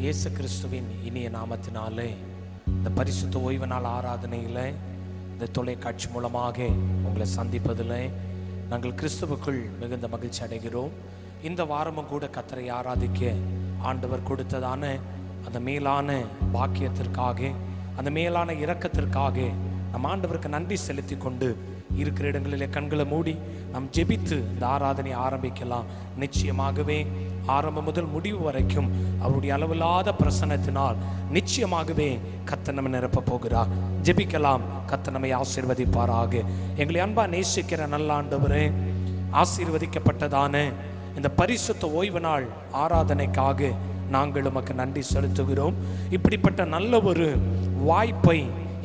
இயேசு கிறிஸ்துவின் இனிய நாமத்தினாலே இந்த பரிசுத்த ஓய்வு நாள் ஆராதனையில் இந்த தொலைக்காட்சி மூலமாக உங்களை சந்திப்பதில் நாங்கள் கிறிஸ்துவுக்குள் மிகுந்த மகிழ்ச்சி அடைகிறோம். இந்த வாரமும் கூட கர்த்தரை ஆராதிக்க ஆண்டவர் கொடுத்ததான அந்த மேலான பாக்கியத்திற்காக, அந்த மேலான இரக்கத்திற்காக நம் ஆண்டவருக்கு நன்றி செலுத்தி கொண்டு இருக்கிற இடங்களிலே கண்களை மூடி நாம் ஜெபித்து இந்த ஆராதனை ஆரம்பிக்கலாம். நிச்சயமாகவே ஆரம்பம் முதல் முடிவு வரைக்கும் அவருடைய அளவில்லாத பிரசன்னத்தினால் நிச்சயமாகவே கர்த்தர் நம்மை நிரப்ப போகிறார். ஜெபிக்கலாம். கர்த்தர் நம்மை ஆசீர்வதிப்பாராக. எங்களை அன்பா நேசிக்கிற நல்ல ஆண்டவரே, ஆசீர்வதிக்கப்பட்டதான இந்த பரிசுத்த ஓய்வு நாள் ஆராதனைக்காக நாங்கள் உமக்கு நன்றி செலுத்துகிறோம். இப்படிப்பட்ட நல்ல ஒரு வாய்ப்பை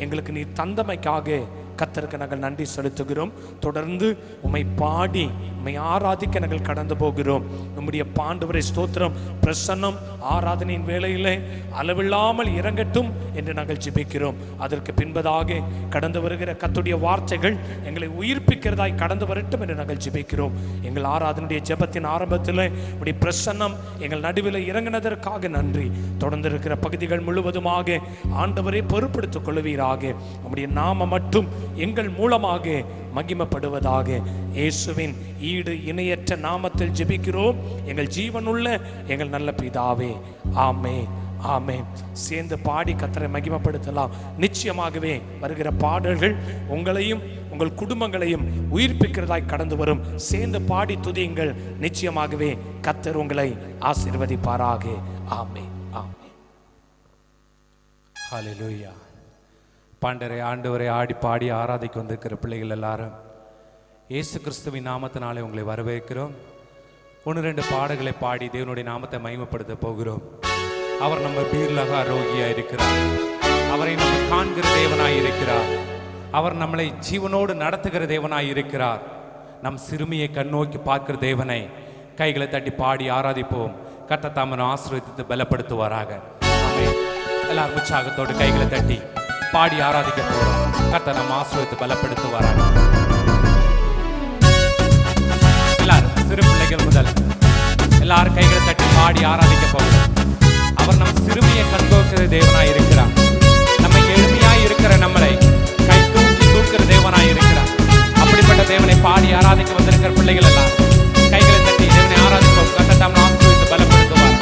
எங்களுக்கு நீ தந்தமைக்காக கர்த்தருக்கு நாங்கள் நன்றி செலுத்துகிறோம். தொடர்ந்து உம்மை பாடி உம்மை ஆராதிக்க நாங்கள் கடந்து போகிறோம். நம்முடைய ஆண்டவரே ஸ்தோத்திரம். பிரசன்னம் ஆராதனையின் வேளையிலே அளவில்லாமல் இறங்கட்டும் என்று நாங்கள் ஜெபிக்கிறோம். அதற்கு பின்பதாக கடந்து வருகிற கர்த்தருடைய வார்த்தைகள் எங்களை உயிர்ப்பிக்கிறதாய் கடந்து வரட்டும் என்று நாங்கள் ஜெபிக்கிறோம். எங்கள் ஆராதனுடைய ஜெபத்தின் ஆரம்பத்தில் உடைய பிரசன்னம் எங்கள் நடுவில் இறங்கினதற்காக நன்றி. தொடர்ந்து இருக்கிற பகுதிகள் முழுவதுமாக ஆண்டவரை பொறுப்படுத்திக் கொள்வீராக. நம்முடைய நாம மட்டும் எங்கள் மூலமாக மகிமைப்படுவதாக. இயேசுவின் ஈடு இணையற்ற நாமத்தில் ஜெபிக்கிறோம் எங்கள் ஜீவனுள்ள எங்கள் நல்ல பிதாவே. ஆமே ஆமே. சேர்ந்து பாடி கர்த்தரை மகிமைப்படுத்தலாம். நிச்சயமாகவே வருகிற பாடல்கள் உங்களையும் உங்கள் குடும்பங்களையும் உயிர்ப்பிக்கிறதாய் கடந்து வரும். சேர்ந்து பாடி துதியுங்கள். நிச்சயமாகவே கர்த்தர் உங்களை ஆசீர்வதிப்பாராக. ஆமே ஆமே. ஹல்லேலூயா. பாண்டரை ஆண்டவரை ஆடி பாடி ஆராதிக்க வந்திருக்கிற பிள்ளைகள் எல்லாரும் இயேசு கிறிஸ்துவின் நாமத்தினாலே உங்களை வரவேற்கிறோம். 1-2 பாடல்களை பாடி தேவனுடைய நாமத்தை மகிமைப்படுத்த போகிறோம். அவர் நம்ம பீர்லகா ரோகியாக இருக்கிறார். அவரை நம்ம காண்கிற தேவனாய் இருக்கிறார். அவர் நம்மளை ஜீவனோடு நடத்துகிற தேவனாய் இருக்கிறார். நம் சிறுமியை கண்ணோக்கி பார்க்கிற தேவனை கைகளை தட்டி பாடி ஆராதிப்போம். கர்த்தர் தாமே ஆசீர்வதித்து பலப்படுத்துவாராக. ஆமென். எல்லாரும் உற்சாகத்தோடு கைகளை தட்டி பாடி ஆராதிக்க போறோம். கர்த்தர் நம்ம ஆசீர்வதித்து பலப்படுத்துவாராக. எல்லாரும் சிறு பிள்ளைகள் முதல் எல்லாரும் கைகளை தட்டி பாடி ஆராதிக்க போகிறோம். அவர் நம் சிறுமியை கண்கோக்கிற தேவனாய் இருக்கிறார். நம்மை எளிமையாய் இருக்கிற நம்மளை கை தூக்கி தூக்குற தேவனாய் இருக்கிறார். அப்படிப்பட்ட தேவனை பாடி ஆராதிக்க வந்திருக்கிற பிள்ளைகள் எல்லாம் கைகளை தட்டி தேவனை ஆராதிப்போம். கர்த்தர் தாமே ஆசீர்வதித்து பலப்படுத்துவார்.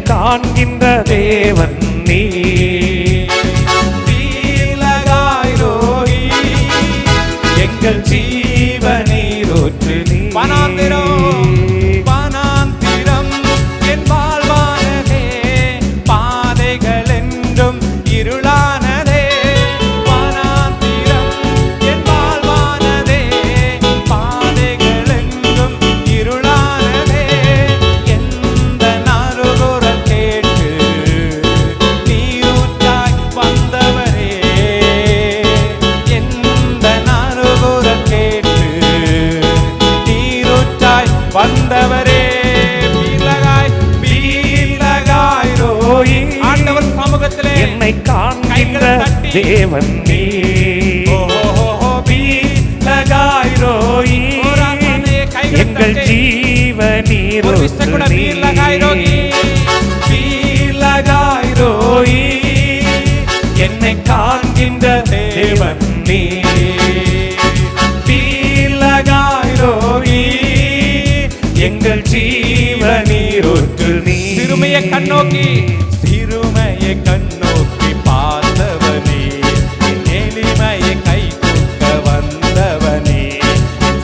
காண்கின்ற தேவன் நீ. பீர்லகாய் ரோகி எங்கள் ஜீவநீரூற்று நீ. வனாந்திரம் என் வாழ்வானதே, பாதைகள் என்றும் இருளானதே. வனாந்திரம் என் வாழ்வானதே, பாதைகள் வந்தவரே. பீலகாய் ரோயி. ஆண்டவர் சமூகத்திலே என்னை காண்கின்ற தேவன் நீ. பீலகாய் ரோயி. எங்கள் ஜீவநீர் பீலகாய் ரோயி. என்னை காண்கின்ற தேவன் நீ. பீலகாய் ரோயி. எங்கள் ஜீவநீர் நீ. சிறுமையை கண்ணோக்கி பார்த்தவனே, எளிமையை கை தூக்க வந்தவனே.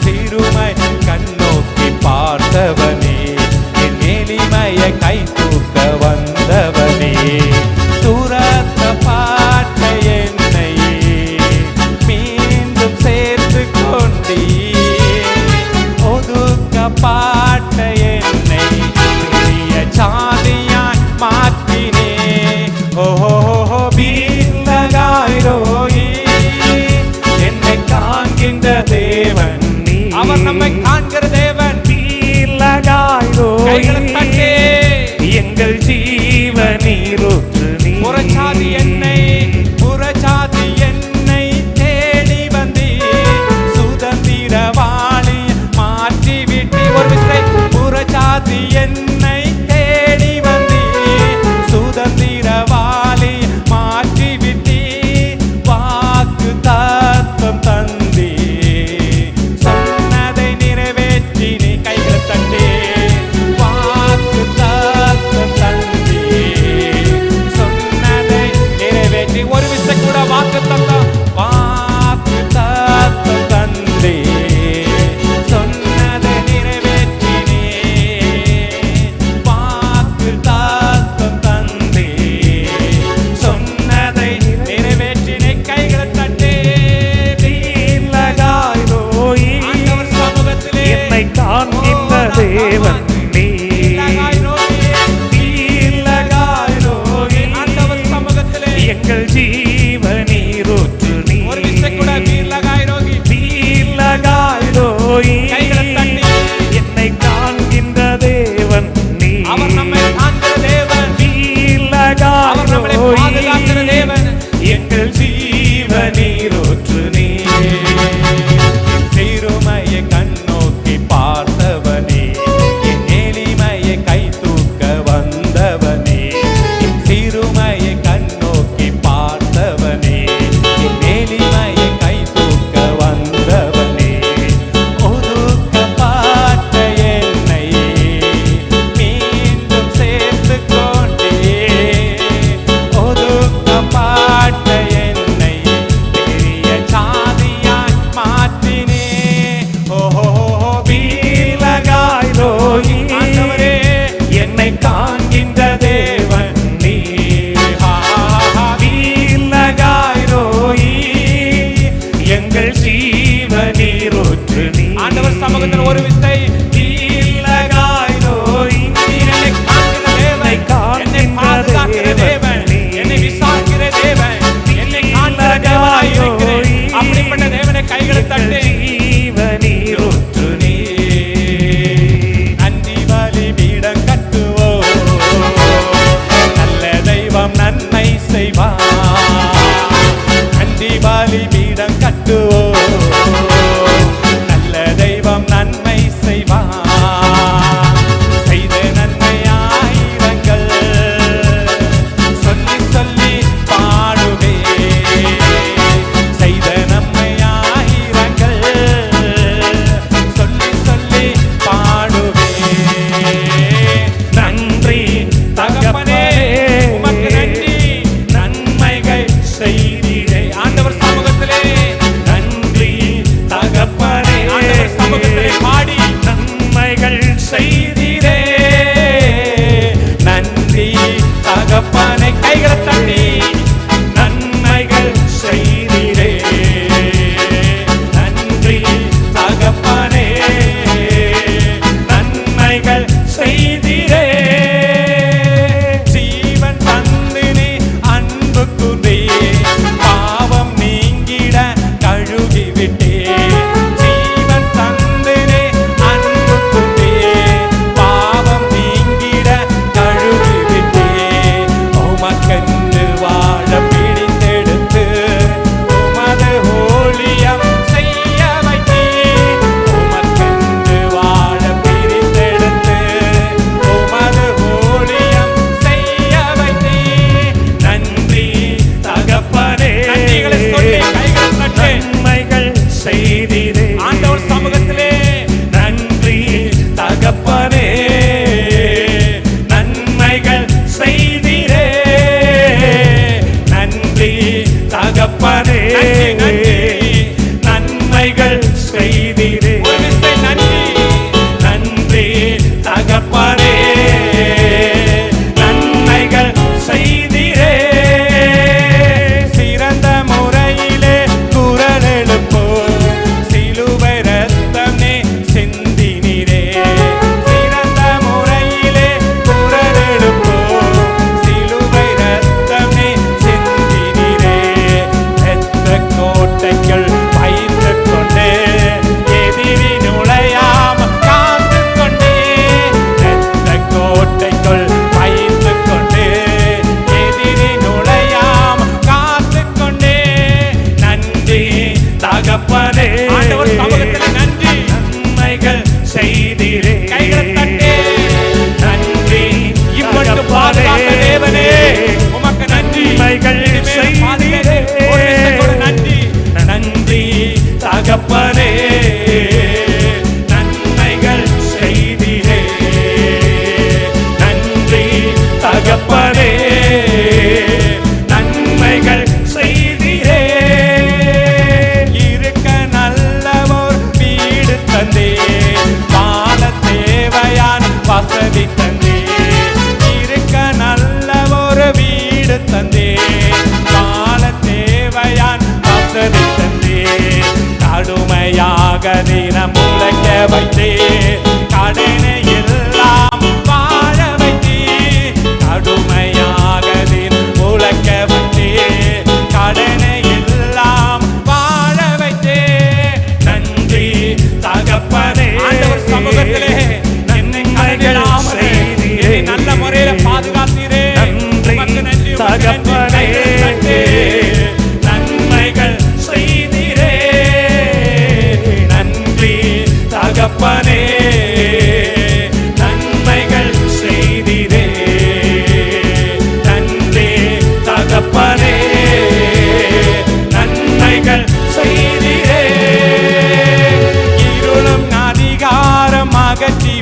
சிறுமை கண்ணோக்கி பார்த்தவனே, என் எளிமையை கை தூக்க வந்தவனே. துரத்த பாட்ட என்னை மீண்டும் சேர்த்து கொண்டீ. ஒதுக்க பாட்ட என்னை பெரிய சாதியாய் மாற்றினே. ஓஹோ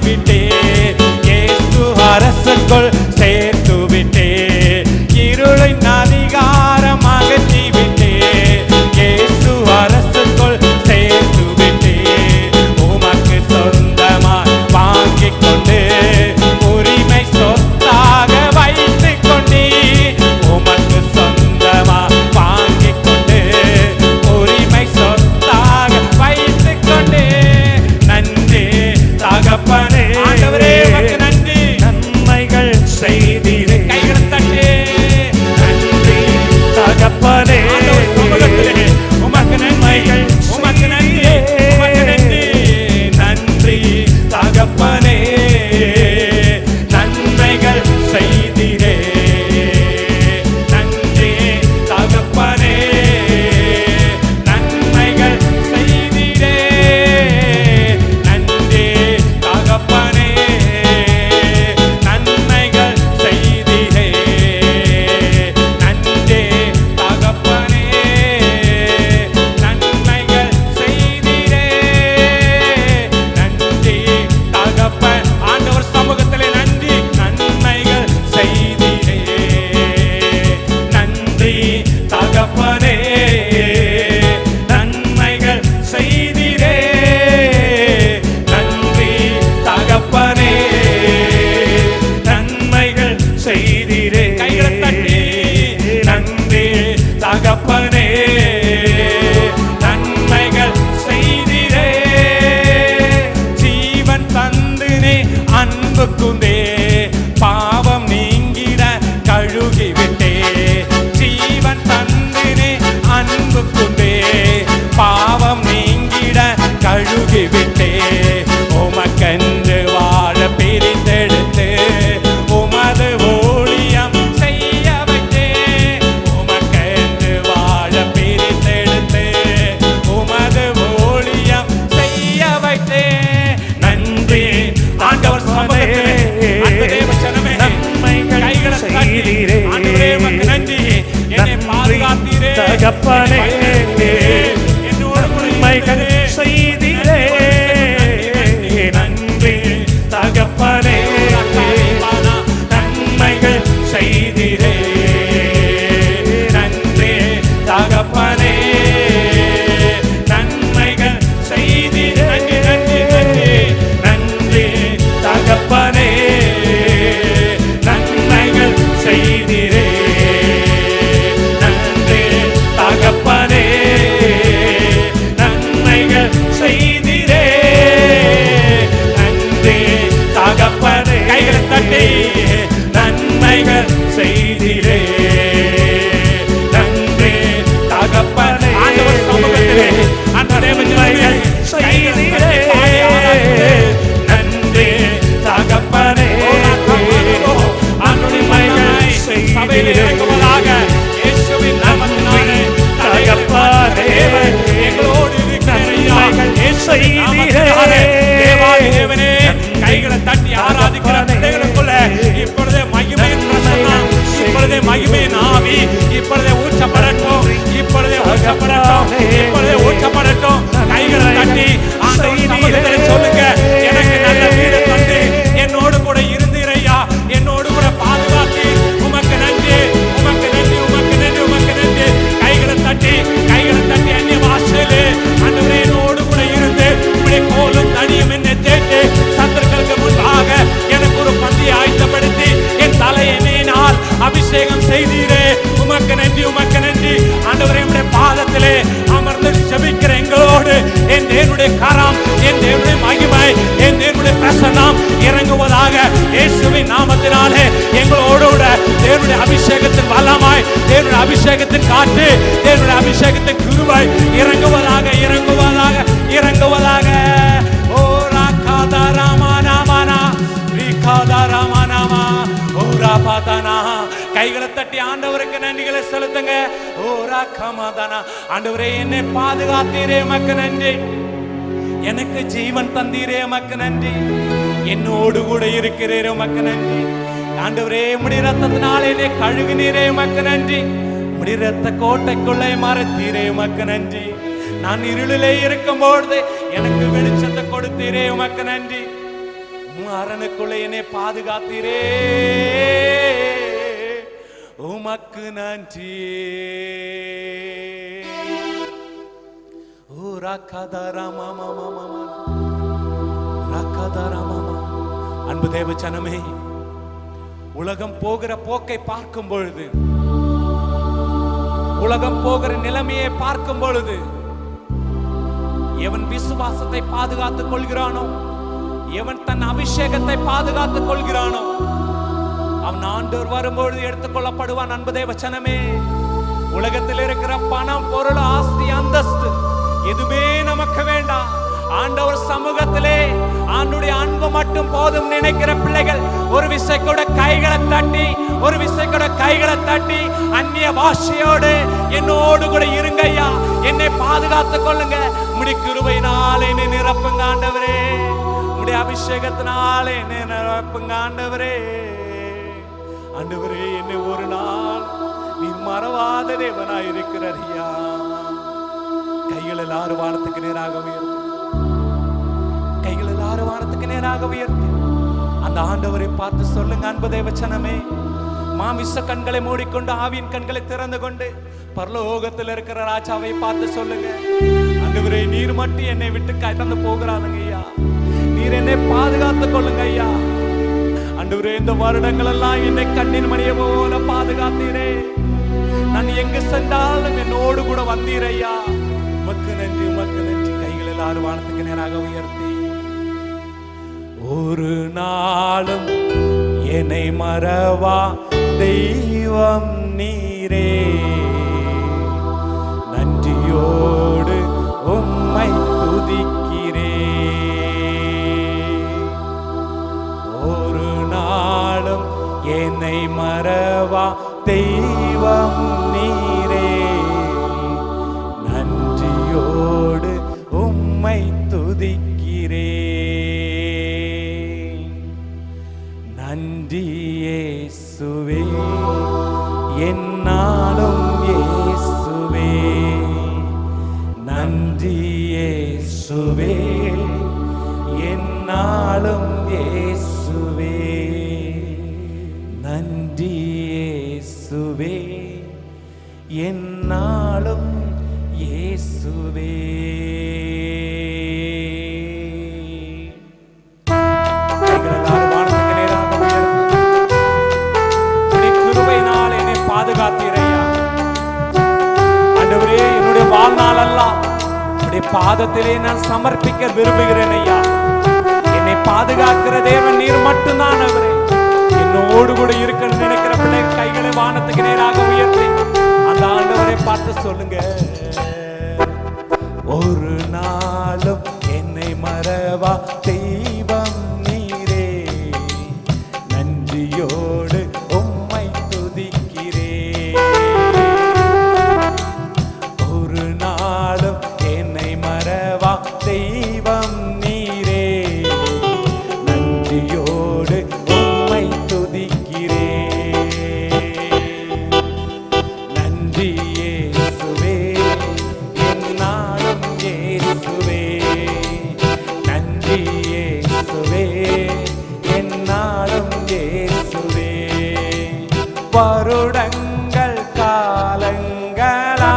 விட்டே, இயேசு அரசுக்குள் சேர்த்து விட்டே, இருளின் அதிகாரம் அகற்றி விட்டே, இயேசு அரசுக்குள் சேர்த்து விட்டே, உமக்கு சொந்தமாய் வாங்கிக் கொண்டு உரிமை சொத்தாக வைத்துக் கொண்டே, உமக்கு சொந்தமாய் வாங்கிக் கொண்டு உரிமை சொத்தாக வைத்துக் கொண்டே. நன்றி தகப்பனே, ஆண்டவரே உமக்கு நன்றி, நன்மைகள் செய்தீரே. கைகளை தட்டி நன்றி தகப்பனே, உமக்கு நன்மைகள், உமக்கு நன்றி, உமக்கு நன்றி, நன்றி தகப்பனே, நன்மைகள் செய்தீரே. நன்றி தகப்பனே, நன்மைகள் செய்தீரே. நன்றி தகப்பனே, நன்மைகள் செய்தீரே. நன்றி தகப்பனே, நன்மைகள் செய்தீரே. நன்றி தகப்பன், ஆண்டவர் சமூகத்திலே நன்றி, நன்மைகள் செய்தீரே. நன்றி தகப்பனே, நன்மைகள் செய்தீரே. நன்றி தகப்பனே, நன்மைகள் செய்தீரே. கைகளை தட்டி நன்றி தகப்பனே, நன்மைகள் செய்தீரே. ஜீவன் தந்தினே அன்பு குந்தே, பாவம் நீங்கிட கழுகி விட்டே. ஜீவன் தந்தினே அன்பு குந்தே, பாவம் நீங்கிட கழுகி விட்டே. உமக்கென்று வாழ பிரித்தெடுத்து உமது ஊழியம் செய்ய வைத்தே. உமக்கென்று வாழ பிரித்தெடுத்து உமது ஊழியம் செய்ய வைத்தே. நன்றி ஆண்டவர் சமூகத்திலே, அந்த தேவ ஜனமே, கைகளை தட்டி ஆண்டவரே உமக்கு நன்றி, என்னை பாதுகாத்தீரே தகப்பனே, என்னோடு நன்மைகள் செய்தீரே. நன்றி தகப்பனே, நன்மைகள் செய்தீரே. நன்றி தகப்பனே, நன்மைகள் செய்தீரே. நன்றி நன்றி நன்றி தகப்பனே, நன்மைகள் செய்தீரே. நன்றி தகப்பனே, நன்மைகள் செய்தீரே. நன்றி தகப்பனே, கைகளை தட்டி நன்மைகள் செய்தீரே. நன்றி தகப்பனே, ஆண்டவர் சமூகத்திலே அந்த தேவஜனங்கள் செய்தீரே. நன்றி தகப்பனே, நன்மைகள் சபையில் இறங்குவதாக இயேசுவின் நாமத்தினாலே தகப்பனே, எங்களோடு இருக்கிறீர்கள் இயேசுவின் நாமத்தினாலே. தேவாதி தேவனே, கைகளை தட்டி ஆராதிக்கிற பிள்ளைகளுக்குள்ள இப்பொழுதே மகிமையின் பிரசன்னம், இப்பொழுதே மகிமையின் ஆவி இப்பொழுதே ஊற்றப்படட்டும், இப்பொழுதே ஊற்றப்படட்டும், இப்பொழுதே ஊற்றப்படட்டும். கைகளை தட்டி ஆண்டவர் சமூகத்திலே சொல்லுங்க, எனக்கு நல்ல வீடு தந்து என்னோடு கூட இருந்தீரையா, என்னோடு கூட பாதுகாத்தீர், உமக்கு நன்றி, உமக்கு நன்றி, உமக்கு நன்றி, உமக்கு நன்றி. கைகளை தட்டி அந்நிய வாசலே ஆண்டவரே என்னோடு கூட இருந்து இப்படி கோலும் தனியும் என்னை தேட்டு சத்துருக்களுக்கு முன்பாக எனக்கு ஒரு பந்தியை ஆயத்தப்படுத்தி என் தலையை எண்ணெயினால் அபிஷேகம் செய்தீரே. உமக்கு நன்றி, உமக்கு நன்றி. ஆண்டவரே உம்முடைய பாதத்திலே அமர்ந்து ஜெபிக்கிற எங்களோடு என் தேவனுடைய கரம், என் தேவனுடைய மகிமை, என் தேவனுடைய பிரசன்னம் இறங்குவதாக இயேசுவின் நாமத்தினாலே. எங்களோடு தேவனுடைய அபிஷேகத்தின் வல்லமாய், தேவனுடைய அபிஷேகத்தின் காற்று, தேவனுடைய அபிஷேகத்தின் கிருபை இறங்குவதாக, இறங்குவதாக, இறங்குவதாக. ஓ ராகாதா ராமானாமானா, ரீகாதா ராமானாமா, ஓ ராபாதானா. கைகளை தட்டி ஆண்டவருக்கு நன்றிகளை செலுத்துங்க. ஓ ராகமாதானா. ஆண்டவரே என்னை பாதுகாத்தீரே, உமக்கு நன்றி. எனக்கு ஜீவன் தந்தீரே, உமக்கு நன்றி. என்னோடு கூட இருக்கிறீரே, உமக்கு நன்றி. ஆண்டவரே உம்முடைய இரத்தத்தினாலே என்னை கழுவினீரே, உமக்கு நன்றி. உம்முடைய இரத்த கோட்டைக்குள்ளே மறைத்தீரே, உமக்கு நன்றி. நான் இருளிலே இருக்கும்பொழுது எனக்கு வெளிச்சத்தை கொடுத்தீரே, உமக்கு நன்றி. அரணுக்குள்ளே என்னை பாதுகாத்தீரே, உமக்கு நன்றி. ஓ ராக்காதாராமா ராக்காதாராமா. அன்பு தேவ ஜனமே, உலகம் போகிற போக்கை பார்க்கும் பொழுது, உலகம் போகிற நிலைமையை பார்க்கும் பொழுது, எவன் விசுவாசத்தை பாதுகாத்துக் கொள்கிறானோ, எவன் தன் அபிஷேகத்தை பாதுகாத்துக் கொள்கிறானோ, அவன் ஆண்டவர் வரும்பொழுது எடுத்துக்கொள்ளப்படுவான். அன்பு தேவ ஜனமே, உலகத்தில் இருக்கிற பணம், பொருள், ஆஸ்தி, அந்தஸ்து எதுவுமே நமக்கு வேண்டாம். ஆண்டவர் சமூகத்திலே ஆண்டுடைய அன்பு மட்டும் போதும் நினைக்கிற பிள்ளைகள் ஒரு விசை கூட கைகளை தட்டி, ஒரு விசை கூட கைகளை தட்டி அந்நிய பாஷையோடு என்னோடு கூட இருங்க ஐயா, என்னை பாதுகாத்துக் கொள்ளுங்க. உம்முடைய கிருபையினாலே என்னை நிரப்புங்க ஆண்டவரே, உம்முடைய அபிஷேகத்தினாலே என்னை நிரப்புங்க ஆண்டவரே. ஆண்டவரே, என்னை ஒரு நாள் நீ மறவாத தேவனாய் இருக்கிறார் ஐயா. கைகள் எல்லாரும் வானத்துக்கு நேராக உயர்த்து, கைகள் எல்லாரும் வானத்துக்கு நேராக உயர்த்து அந்த ஆண்டவரை பார்த்து சொல்லுங்க. அன்பு தேவ ஜனமே, மாமிச கண்களை மூடிக்கொண்டு ஆவியின் கண்களை திறந்து கொண்டு பரலோகத்தில் இருக்கிற ராஜாவை பார்த்து சொல்லுங்க. ஆண்டவரே, நீர் மட்டும் என்னை விட்டு கடந்து போகிறானுங்க ஐயா, நீர் என்னை பாதுகாத்துக் கொள்ளுங்க ஐயா. ஆண்டவரே, இந்த வருடங்கள் எல்லாம் என்னை கண்ணின் மணியை போல பாதுகாத்தீரே, நான் எங்கு சென்றாலும் என்னோடு கூட வந்தீர் ஐயா. உமக்கு நன்றி, உமக்கு நன்றி. கைகள் எல்லாரும் வானத்துக்கு நேராக உயர்த்தி, ஒரு நாளும் என்னை மறவா தெய்வம் நீரே, நன்றியோடு உம்மை துதிக்கிறே. ஒரு நாளும் என்னை மறவா தெய்வம் நீரே, நன்றியோடு உம்மை துதிக்கிறே. நன்றி இயேசுவே, என்னாலும் இயேசுவே, நன்றி இயேசுவே, என்னாலும் இயேசுவே, நன்றி இயேசுவே, என்னாலும் இயேசுவே. பாதுகாத்தீரையா ஆண்டவரே, என்னுடைய வாழ்நாள் எல்லாம் உடைய பாதத்திலே நான் சமர்ப்பிக்க விரும்புகிறேன் ஐயா. என்னை பாதுகாக்கிற தேவன் நீர் மட்டும்தான். அவரே, என்னோடு கூட இருக்கணும்னு நினைக்கிற பிள்ளை கைகளை வானத்துக்கு நேராக உயர்த்தி அந்த ஆண்டவரை பார்த்து சொல்லுங்க. ஒரு நாளும் என்னை மறவா தெய்வம் நீரே, நன்றியோடு உம்மை துதிக்கிறே. ஒரு நாளும் என்னை மறவா தெய்வம் நீரே, நன்றியோடு உம்மை துதிக்கிறே. நன்றி இயேசுவே, என்னாலும் இயேசுவே, நன்றி இயேசுவே, என்னாலும் இயேசுவே. வருடங்கள் காலங்களா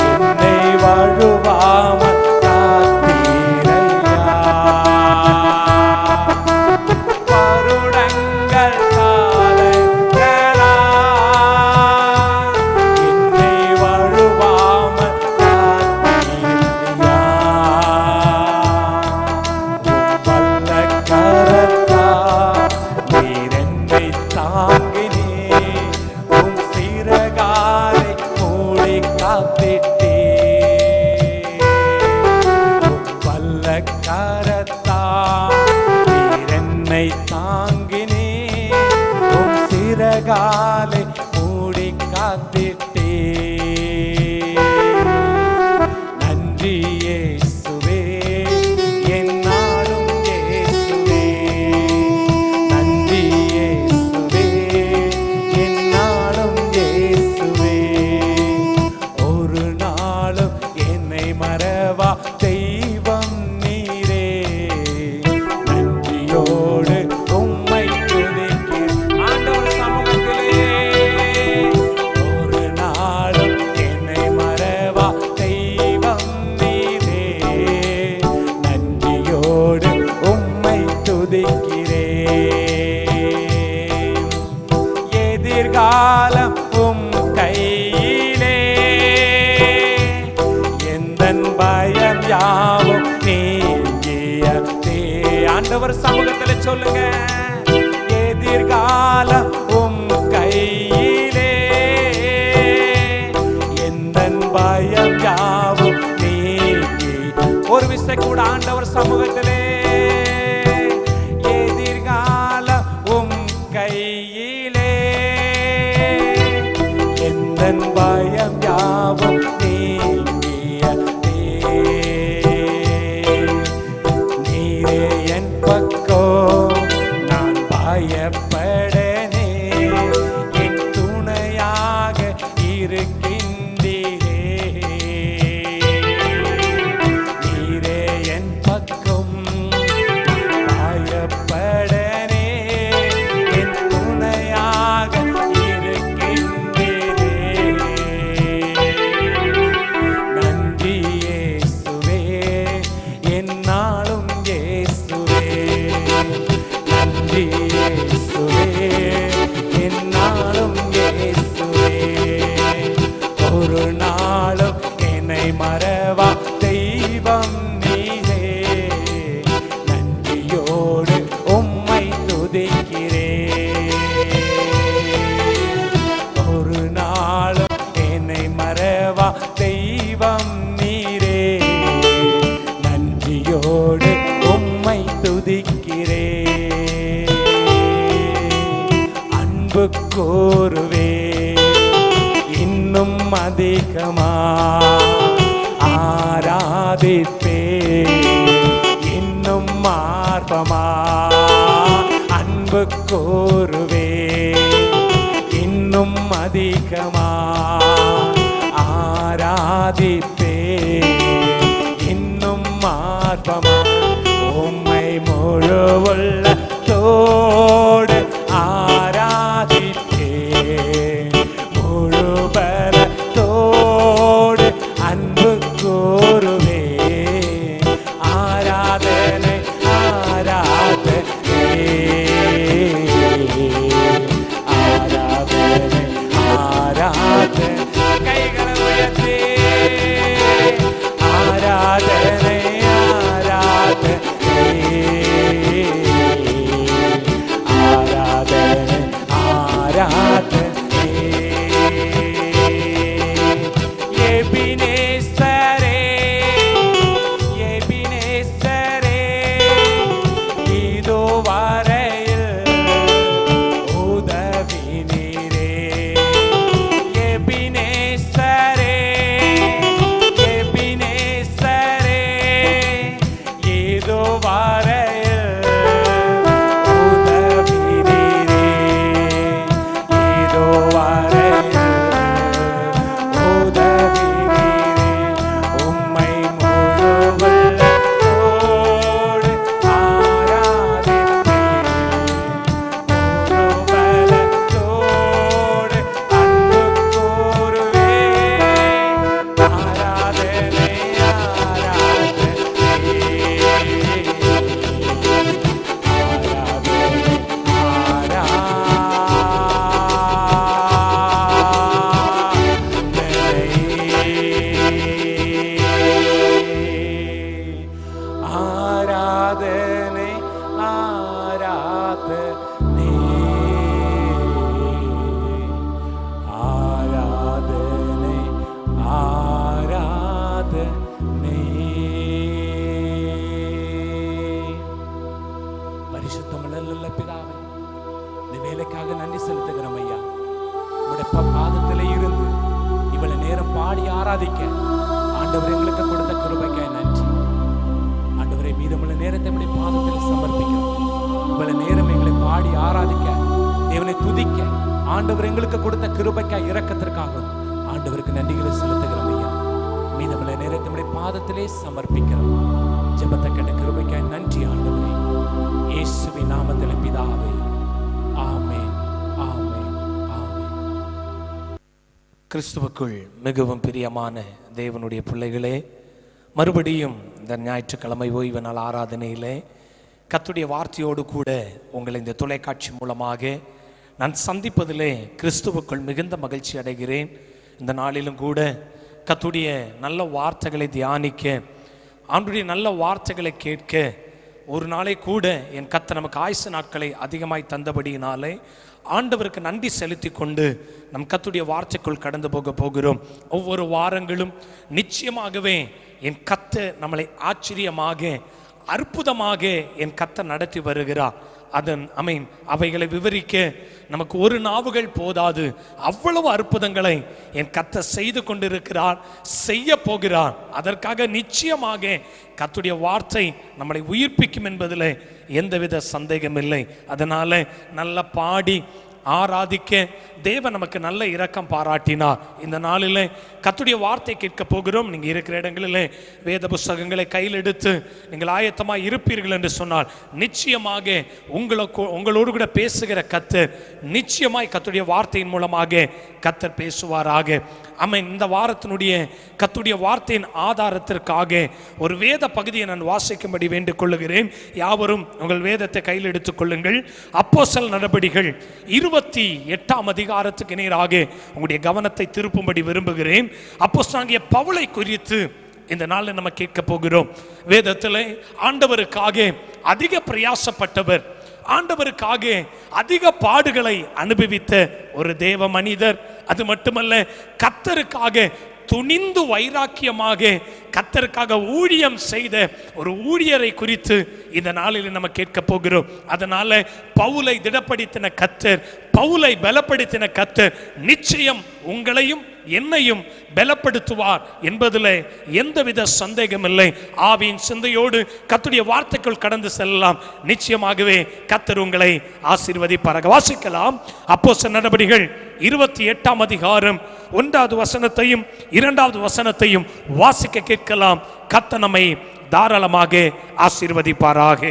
என்னை வழுவாமல் காத்தீரையா. வருடங்கள் காலங்களா என்னை வழுவாமல் காத்தீரையா. வல்ல கரத்தா நீர் என்னை தாங்கினே, உம் சிறகாலை மூடி காத்திட்டே. வல்ல கரத்தா நீர் என்னை தாங்கினே, உம் சிறகாலை மூடி காத்திட்டே. நன்றி இயேசுவே, என்னாலும் இயேசுவே, நன்றி இயேசுவே, என்னாலும் இயேசுவே. ஒரு நாளும் என்னை மறவா தெய்வம் நீரே, சமூகத்துல சொல்லுங்க. எதிர்காலம் உம் கையிலே, எந்தன் பயம் யாவும் நீக்கி. ஒரு விசை கூட ஆண்டவர் சமூகத்திலே, எதிர்காலம் உம் கையிலே, எந்தன் பயம் யாவும் நீங்கிய நீரே என் பக்கம், நான் பயப்படனே, என் துணையாக இருக்கின்றீரே. நீரே என் பக்கம், பயப்படனே, என் துணையாக இருக்கின்றீரே. நன்றி இயேசுவே, என்னாலும் இயேசுவே. நன்றி இயேசுவே, என்னாலும் இயேசுவே. ஒரு நாளும் என்னை மறவா தெய்வம் நீரே. நன்றியோடு உம்மை துதிக்கிறேன். ஒரு நாளும் என்னை மறவா தெய்வம் நீரே. நன்றியோடு உம்மை துதிக்கிறேன். அன்பு கூறுவே இன்னும் அதிகமா, ஆராதிப்பே இன்னும் ஆர்வமா. அன்பு கூறுவே இன்னும் அதிகமா, ஆராதிப்பே இன்னும் ஆர்வமா. உம்மை முழு உள்ளத்தோடு ஆராதிப்பே, முழு பலத்தோடு அன்பு கூறுவே. ஆராதனை ஆராதனை ஆராதனை ஆராதனை. கைகளை உயர்த்தி ஆராதனை ஆராதனை ஆராதனை ஆராதனை. எபினேசரே, எபினேசரே, இதோ வரையில் உதவி நீரே. எபினேசரே, எபினேசரே, இதோ வரையில் உதவி நீரே. இதோ வரையில் உதவி நீரே. உம்மை முழு உள்ளத்தோடு ஆராதிப்பேன், முழு பலத்தோடு அன்பு கூறுவேன். ஆராதனை ஆராதனை ஆராதனை ஆராதனை ஆராதனை. பரிசுத்தமுள்ள பிதாவே, இந்த வேலைக்காக நன்றி செலுத்துகிறோம் ஐயா. உம்முடைய பாதத்திலே இருந்து இவ்வளவு நேரம் பாடி ஆராதிக்க ஆண்டவர் எங்களுக்கு கொடுத்த கிருபைக்காய் நன்றி. ஆண்டவரை மீதமுள்ள நேரத்தை உம்முடைய பாதத்தில் சமர்ப்பிக்கிறோம். இவ்வளவு நேரம் எங்களை பாடி ஆராதிக்க, தேவனை துதிக்க ஆண்டவர் எங்களுக்கு கொடுத்த கிருபைக்காய் இரக்கத்திற்காக ஆண்டவருக்கு நன்றிகளை செலுத்துகிறோம் ஐயா. மீதமுள்ள நேரத்தை உம்முடைய பாதத்திலே சமர்ப்பிக்கிறோம். ஜெபத்தை கேட்ட கிருபைக்காய் நன்றி ஆண்டவரே. இயேசுவின் நாமத்தில் பிதாவே, ஆமென் ஆமென் ஆமென். கிறிஸ்துவுக்குள் மிகவும் பிரியமான தேவனுடைய பிள்ளைகளே, மறுபடியும் இந்த ஞாயிற்றுக்கிழமை ஓய்வு நாள் ஆராதனையிலே கர்த்தருடைய வார்த்தையோடு கூட உங்களை இந்த தொலைக்காட்சி மூலமாக நான் சந்திப்பதிலே கிறிஸ்துவுக்குள் மிகுந்த மகிழ்ச்சி அடைகிறேன். இந்த நாளிலும் கூட கர்த்தருடைய நல்ல வார்த்தைகளை தியானிக்க, ஆண்டவருடைய நல்ல வார்த்தைகளை கேட்க ஒரு நாளை கூட என் கர்த்தர் நமக்கு ஆயுசு நாட்களை அதிகமாய் தந்தபடியினாலே ஆண்டவருக்கு நன்றி செலுத்தி கொண்டு நம் கர்த்தருடைய வார்த்தைக்குள் கடந்து போகிறோம். ஒவ்வொரு வாரங்களும் நிச்சயமாகவே என் கர்த்தர் நம்மளை ஆச்சரியமாக அற்புதமாக என் கர்த்தர் நடத்தி வருகிறார். அதன் அவைகளை விவரிக்க நமக்கு ஒரு நாவுகள் போதாது. அவ்வளவு அற்புதங்களை என் கர்த்தர் செய்து கொண்டிருக்கிறார், செய்ய போகிறார். அதற்காக நிச்சயமாக கர்த்தருடைய வார்த்தை நம்மளை உயிர்ப்பிக்கும் என்பதில் எந்தவித சந்தேகம் இல்லை. அதனால நல்ல பாடி ஆராதிக்க தேவன் நமக்கு நல்ல இரக்கம் பாராட்டினார். இந்த நாளில் கர்த்தருடைய வார்த்தை கேட்க போகிறோம். நீங்கள் இருக்கிற இடங்களில் வேத புஸ்தகங்களை கையில் எடுத்து நீங்கள் ஆயத்தமாக இருப்பீர்கள் என்று சொன்னால் நிச்சயமாக உங்களோடு கூட பேசுகிற கர்த்தர் நிச்சயமாய் கர்த்தருடைய வார்த்தையின் மூலமாக கர்த்தர் பேசுவாராக. இந்த வாரத்தினுடைய கர்த்தருடைய வார்த்தையின் ஆதாரத்திற்காக ஒரு வேத பகுதியை நான் வாசிக்கும்படி வேண்டிக் கொள்ளுகிறேன். யாவரும் உங்கள் வேதத்தை கையில் எடுத்துக் கொள்ளுங்கள். அப்போஸ்தலர் நடபடிகள் 28ஆம் அதிகாரத்துக்கு நேராக உங்களுடைய கவனத்தை திருப்பும்படி விரும்புகிறேன். அப்போஸ்தலனாகிய பவுலை குறித்து இந்த நாளில் நம்ம கேட்க போகிறோம். வேதத்தில் ஆண்டவருக்காக அதிக பிரயாசப்பட்டவர், ஆண்டவருக்காக அதிக பாடுகளை அனுபவித்த ஒரு தேவ மனிதர். அது மட்டுமல்ல, கர்த்தருக்காக துணிந்து வைராக்கியமாக கர்த்தருக்காக ஊழியம் செய்த ஒரு ஊழியரை குறித்து இந்த நாளில் நம்ம கேட்க போகிறோம். அதனால பவுலை திடப்படுத்தின கர்த்தர், பவுலை பலப்படுத்தின கர்த்தர் நிச்சயம் உங்களையும் என்னையும் பலப்படுத்துவார் என்பதில் எந்தவித சந்தேகம் இல்லை. ஆவியின் சிந்தையோடு கர்த்தருடைய வார்த்தைக்குள் கடந்து செல்லலாம். நிச்சயமாகவே கர்த்தர் உங்களை ஆசீர்வதிப்பாராக. வாசிக்கலாம். அப்போஸ்தலர் நடபடிகள் 28ஆம் அதிகாரம் 1வது வசனத்தையும் 2வது வசனத்தையும் வாசிக்க கேட்கலாம். கர்த்தர் நம்மை தாராளமாக ஆசீர்வதிப்பாராக.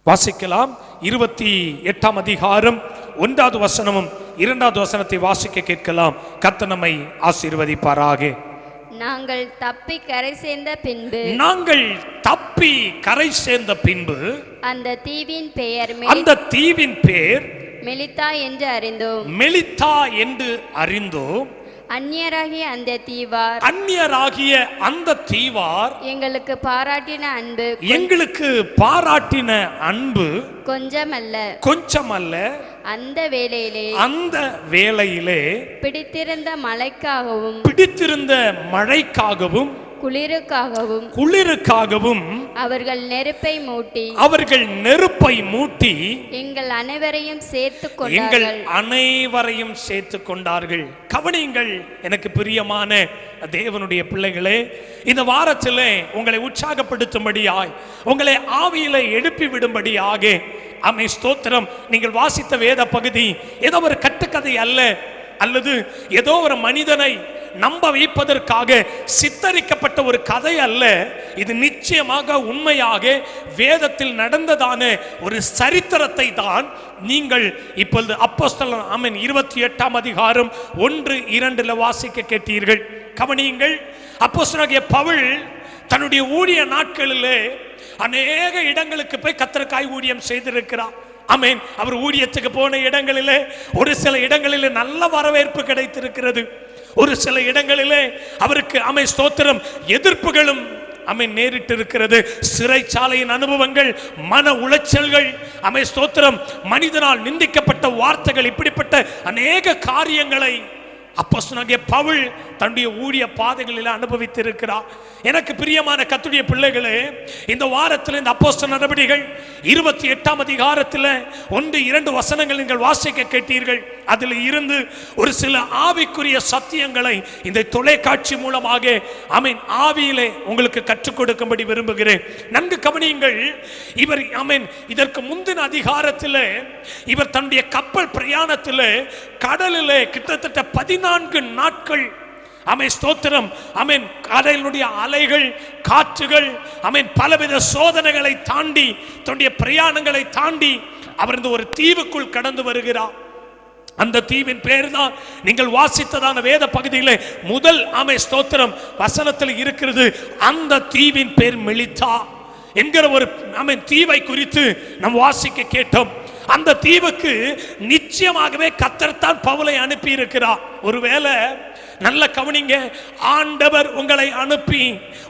வாசிக்கலாம். 28ஆம் அதிகாரம் 1வது வசனமும் 2வது வசனத்தை வாசிக்க கேட்கலாம். கர்த்தர் நம்மை ஆசீர்வதிப்பாராக. நாங்கள் தப்பி கரை சேர்ந்த பின்பு அந்த தீவின் பெயர் மெலித்தா என்று அறிந்தோம். அந்நியராகிய அந்த தீவார் எங்களுக்கு பாராட்டின அன்பு கொஞ்சமல்ல. அந்த வேளையிலே பிடித்திருந்த மழைக்காகவும் குளிருக்காகவும் அவர்கள் நெருப்பை மூட்டி எங்கள் அனைவரையும் சேர்த்து கொண்டார்கள். கவனியுங்கள் எனக்கு பிரியமான தேவனுடைய பிள்ளைகளே, இந்த வாரத்திலே உங்களை உற்சாகப்படுத்தும்படியாய், உங்களை ஆவியிலே எழுப்பி விடும்படியாக ஸ்தோத்திரம். நீங்கள் வாசித்த வேத பகுதி ஏதோ ஒரு கட்டுக்கதை அல்ல, அல்லது ஏதோ ஒரு மனிதனை நம்ப வைப்பதற்காக சித்தரிக்கப்பட்ட ஒரு கதை அல்ல. இது நிச்சயமாக உண்மையாக வேதத்தில் நடந்ததான ஒரு சரித்திரத்தை தான் நீங்கள் இப்பொழுது அப்போஸ்தலர் 28ஆம் அதிகாரம் 1-2 வாசிக்க கேட்டீர்கள். கவனியுங்கள். அப்போஸ்தலனாகிய பவுல் தன்னுடைய ஊழிய நாட்களிலே அநேக இடங்களுக்கு போய் கர்த்தருக்காய் ஊழியம் செய்திருக்கிறார். அவர் ஊழியத்துக்கு போன இடங்களிலே ஒரு சில இடங்களிலே நல்ல வரவேற்பு கிடைத்திருக்கிறது. ஒரு சில இடங்களிலே அவருக்கு ஸ்தோத்திரம் எதிர்ப்புகளும் நேரிட்டு இருக்கிறது. சிறைச்சாலையின் அனுபவங்கள், மன உளைச்சல்கள், ஸ்தோத்திரம் மனிதனால் நிந்திக்கப்பட்ட வார்த்தைகள், இப்படிப்பட்ட அநேக காரியங்களை அப்போஸ்தலனாகிய பவுல் தன்னுடைய ஊழிய பாதைகளில் அனுபவித்திருக்கிறார். எனக்கு பிரியமான கர்த்தருடைய பிள்ளைகளே, இந்த வாரத்தில் இந்த அப்போஸ்தலர் நடபடிகள் 28ஆம் அதிகாரத்தில் 1-2 வசனங்கள் நீங்கள் வாசிக்க கேட்டீர்கள். அதில் இருந்து ஒரு சில ஆவிக்குரிய சத்தியங்களை இந்த தொலைக்காட்சி மூலமாக ஆவியிலே உங்களுக்கு கற்றுக் கொடுக்கும்படி விரும்புகிறேன். நன்கு கவனியுங்கள். இவர் இதற்கு முந்தின அதிகாரத்தில் இவர் தன்னுடைய கப்பல் பிரயாணத்தில் கடலிலே கிட்டத்தட்ட 14 நாட்கள் ஸ்தோத்திரம் கடலினுடைய அலைகள், காற்றுகள், பலவித சோதனைகளை தாண்டி, தன்னுடைய பிரயாணங்களை தாண்டி அவர் இந்த ஒரு தீவுக்குள் கடந்து வருகிறார். அந்த தீவின் பேர் தான் நீங்கள் வாசித்ததான வேத பகுதியிலே முதல் ஸ்தோத்திரம் வசனத்தில் இருக்கிறது. அந்த தீவின் பேர் மெலித்தா என்கிற ஒரு தீவை குறித்து நாம் வாசிக்க கேட்டோம். அந்த தீவுக்கு நிச்சயமாகவே கர்த்தர் தான் பவுலை அனுப்பி இருக்கிறார். ஒருவேளை நல்ல கவனிங்க. ஆண்டவர் உங்களை அனுப்பி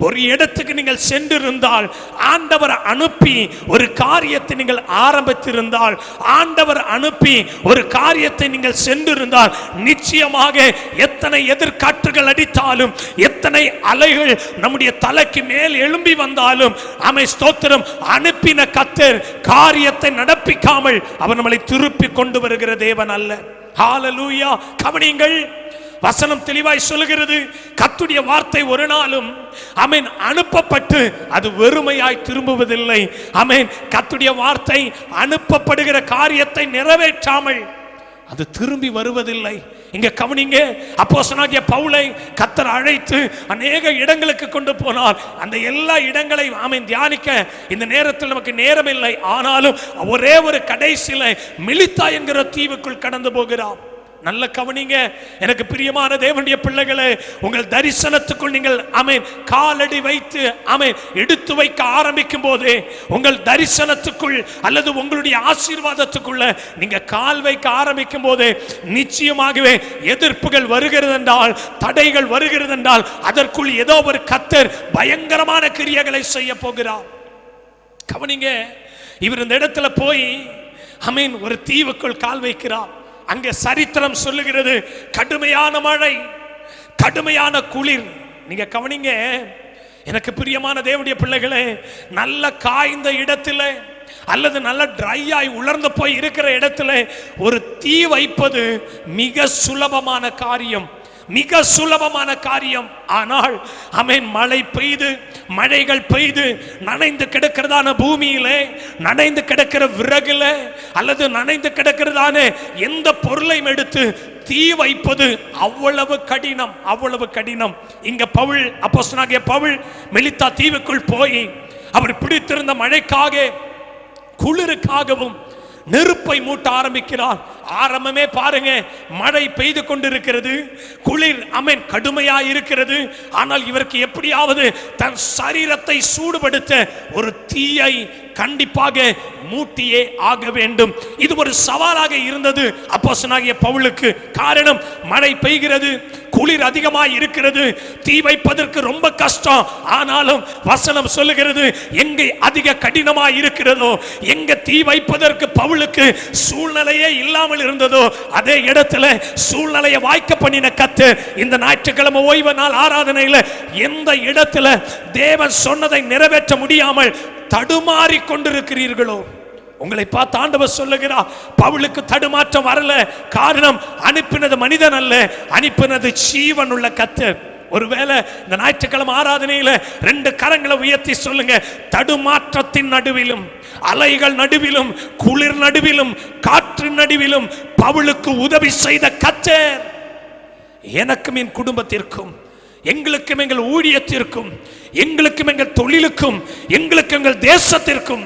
ஒரு இடத்துக்கு நீங்கள் சென்றிருந்தால், ஆண்டவர் அனுப்பி ஒரு காரியத்தை நீங்கள் ஆரம்பித்திருந்தால், ஆண்டவர் அனுப்பி ஒரு காரியத்தை நீங்கள் சென்றிருந்தால், நிச்சயமாக எத்தனை எதிர்காற்றுகள் அடித்தாலும், எத்தனை அலைகள் நம்முடைய தலைக்கு மேல் எழும்பி வந்தாலும், ஆமை ஸ்தோத்திரம், அனுப்பின கர்த்தர் காரியத்தை நடப்பிக்காமல் அவர் நம்மளை திருப்பி கொண்டு வருகிற தேவன் அல்ல. ஹalleluya. கவனிங்கள், வசனம் தெளிவாய் சொல்லுகிறது, கர்த்தருடைய வார்த்தை ஒரு நாளும் ஆமென் அனுப்பப்பட்டு அது வெறுமையாய் திரும்புவதில்லை. ஆமென். கர்த்தருடைய வார்த்தை அனுப்பப்படுகிற காரியத்தை நிறைவேற்றாமல் அது திரும்பி வருவதில்லை. இங்க கவனிங்க, அப்போஸ்தலனாகிய பவுலை கர்த்தர் அழைத்து அநேக இடங்களுக்கு கொண்டு போனார். அந்த எல்லா இடங்களை ஆமென் தியானிக்க இந்த நேரத்தில் நமக்கு நேரம் இல்லை. ஆனாலும் ஒரே ஒரு கடைசியில மிலித்தா என்கிற தீவுக்குள் கடந்து போகிறார். நல்ல கவனிங்க, எனக்கு பிரியமான தேவனுடைய பிள்ளைகளே, உங்கள் தரிசனத்துக்குள் நீங்கள் ஆமென் காலடி வைத்து ஆமென் எடுத்து வைக்க ஆரம்பிக்கும் போதே, உங்கள் தரிசனத்துக்குள் அல்லது உங்களுடைய ஆசீர்வாதத்துக்குள்ள நீங்க கால் வைக்க ஆரம்பிக்கும் போதே, நிச்சயமாகவே எதிர்ப்புகள் வருகிறது என்றால், தடைகள் வருகிறது என்றால், அதற்குள் ஏதோ ஒரு கர்த்தர் பயங்கரமான கிரியைகளை செய்ய போகிறார். கவனிங்க, இவர் இந்த இடத்துல போய் ஆமென் ஒரு தீவுக்குள் கால் வைக்கிறார். அங்கே சரித்திரம் சொல்லுகிறது, கடுமையான மழை, கடுமையான குளிர். நீங்க கவனிங்க, எனக்கு பிரியமான தேவனுடைய பிள்ளைகளே, நல்ல காய்ந்த இடத்துல அல்லது நல்ல ட்ரையாய் உலர்ந்து போய் இருக்கிற இடத்துல ஒரு தீ வைப்பது மிக சுலபமான காரியம், மிக சுலபமான காரியம். ஆனால் ஆமென் மழை பெய்து, மழைகள் பெய்து நனைந்து கிடக்கிறதான பூமியிலே, நனைந்து கிடக்கிற விறகுல அல்லது நனைந்து கிடக்கிறதான எந்த பொருளையும் எடுத்து தீ வைப்பது அவ்வளவு கடினம், அவ்வளவு கடினம். இங்க பவுல், அப்போஸ்தலனாகிய பவுல் மெலித்தா தீவுக்குள் போய் அவர் பிடித்திருந்த மழைக்காக குளிருக்காகவும் நெருப்பை மூட்ட ஆரம்பிக்கிறார். ஆரம்பமே பாருங்க, மழை பெய்து கொண்டிருக்கிறது, குளிர் ஆமென் கடுமையா இருக்கிறது. ஆனால் இவருக்கு எப்படியாவது தன் சரீரத்தை சூடுபடுத்த ஒரு தீயை கண்டிப்பாக மூட்டியே ஆக வேண்டும். இது ஒரு சவாலாக இருந்தது அப்போஸ்தலனாகிய பவுலுக்கு. காரணம், மழை பெய்கிறது, குளிர் அதிகமாக இருக்கிறது, தீ வைப்பதற்கு ரொம்ப கஷ்டம். ஆனாலும் வசனம் சொல்லுகிறது, எங்கே அதிக கடினமாக இருக்கிறதோ, எங்க தீ வைப்பதற்கு பவுலுக்கு சூழ்நிலையே இல்லாமல் இருந்ததோ, அதே இடத்துல சூழ்நிலையை வாய்க்க பண்ணின கர்த்தர் இந்த ஞாயிற்றுக்கிழமை ஓய்வு நாள் ஆராதனையில் எந்த இடத்துல தேவன் சொன்னதை நிறைவேற்ற முடியாமல் தடுமாறி கொண்டிருக்கிறீர்களோ, உங்களை பார்த்து ஆண்டவர் சொல்லுகிறார், பவுலுக்கு தடுமாற்றம் வரல. காரணம், அனுப்பினது மனிதன் அல்ல, அனுப்பினது ஜீவன் உள்ள கர்த்தர். ஒருவேளை இந்த ஞாயிற்றுக்கிழமை ஆராதனையில 2 கரங்களை உயர்த்தி சொல்லுங்க, தடுமாற்றத்தின் நடுவிலும், அலைகள் நடுவிலும், குளிர் நடுவிலும், காற்றின் நடுவிலும் பவுலுக்கு உதவி செய்த கர்த்தர் எனக்கும் என் குடும்பத்திற்கும், எங்களுக்கும் எங்கள் ஊழியத்திற்கும், எங்களுக்கும் எங்கள் தொழிலுக்கும், எங்களுக்கும் எங்கள் தேசத்திற்கும்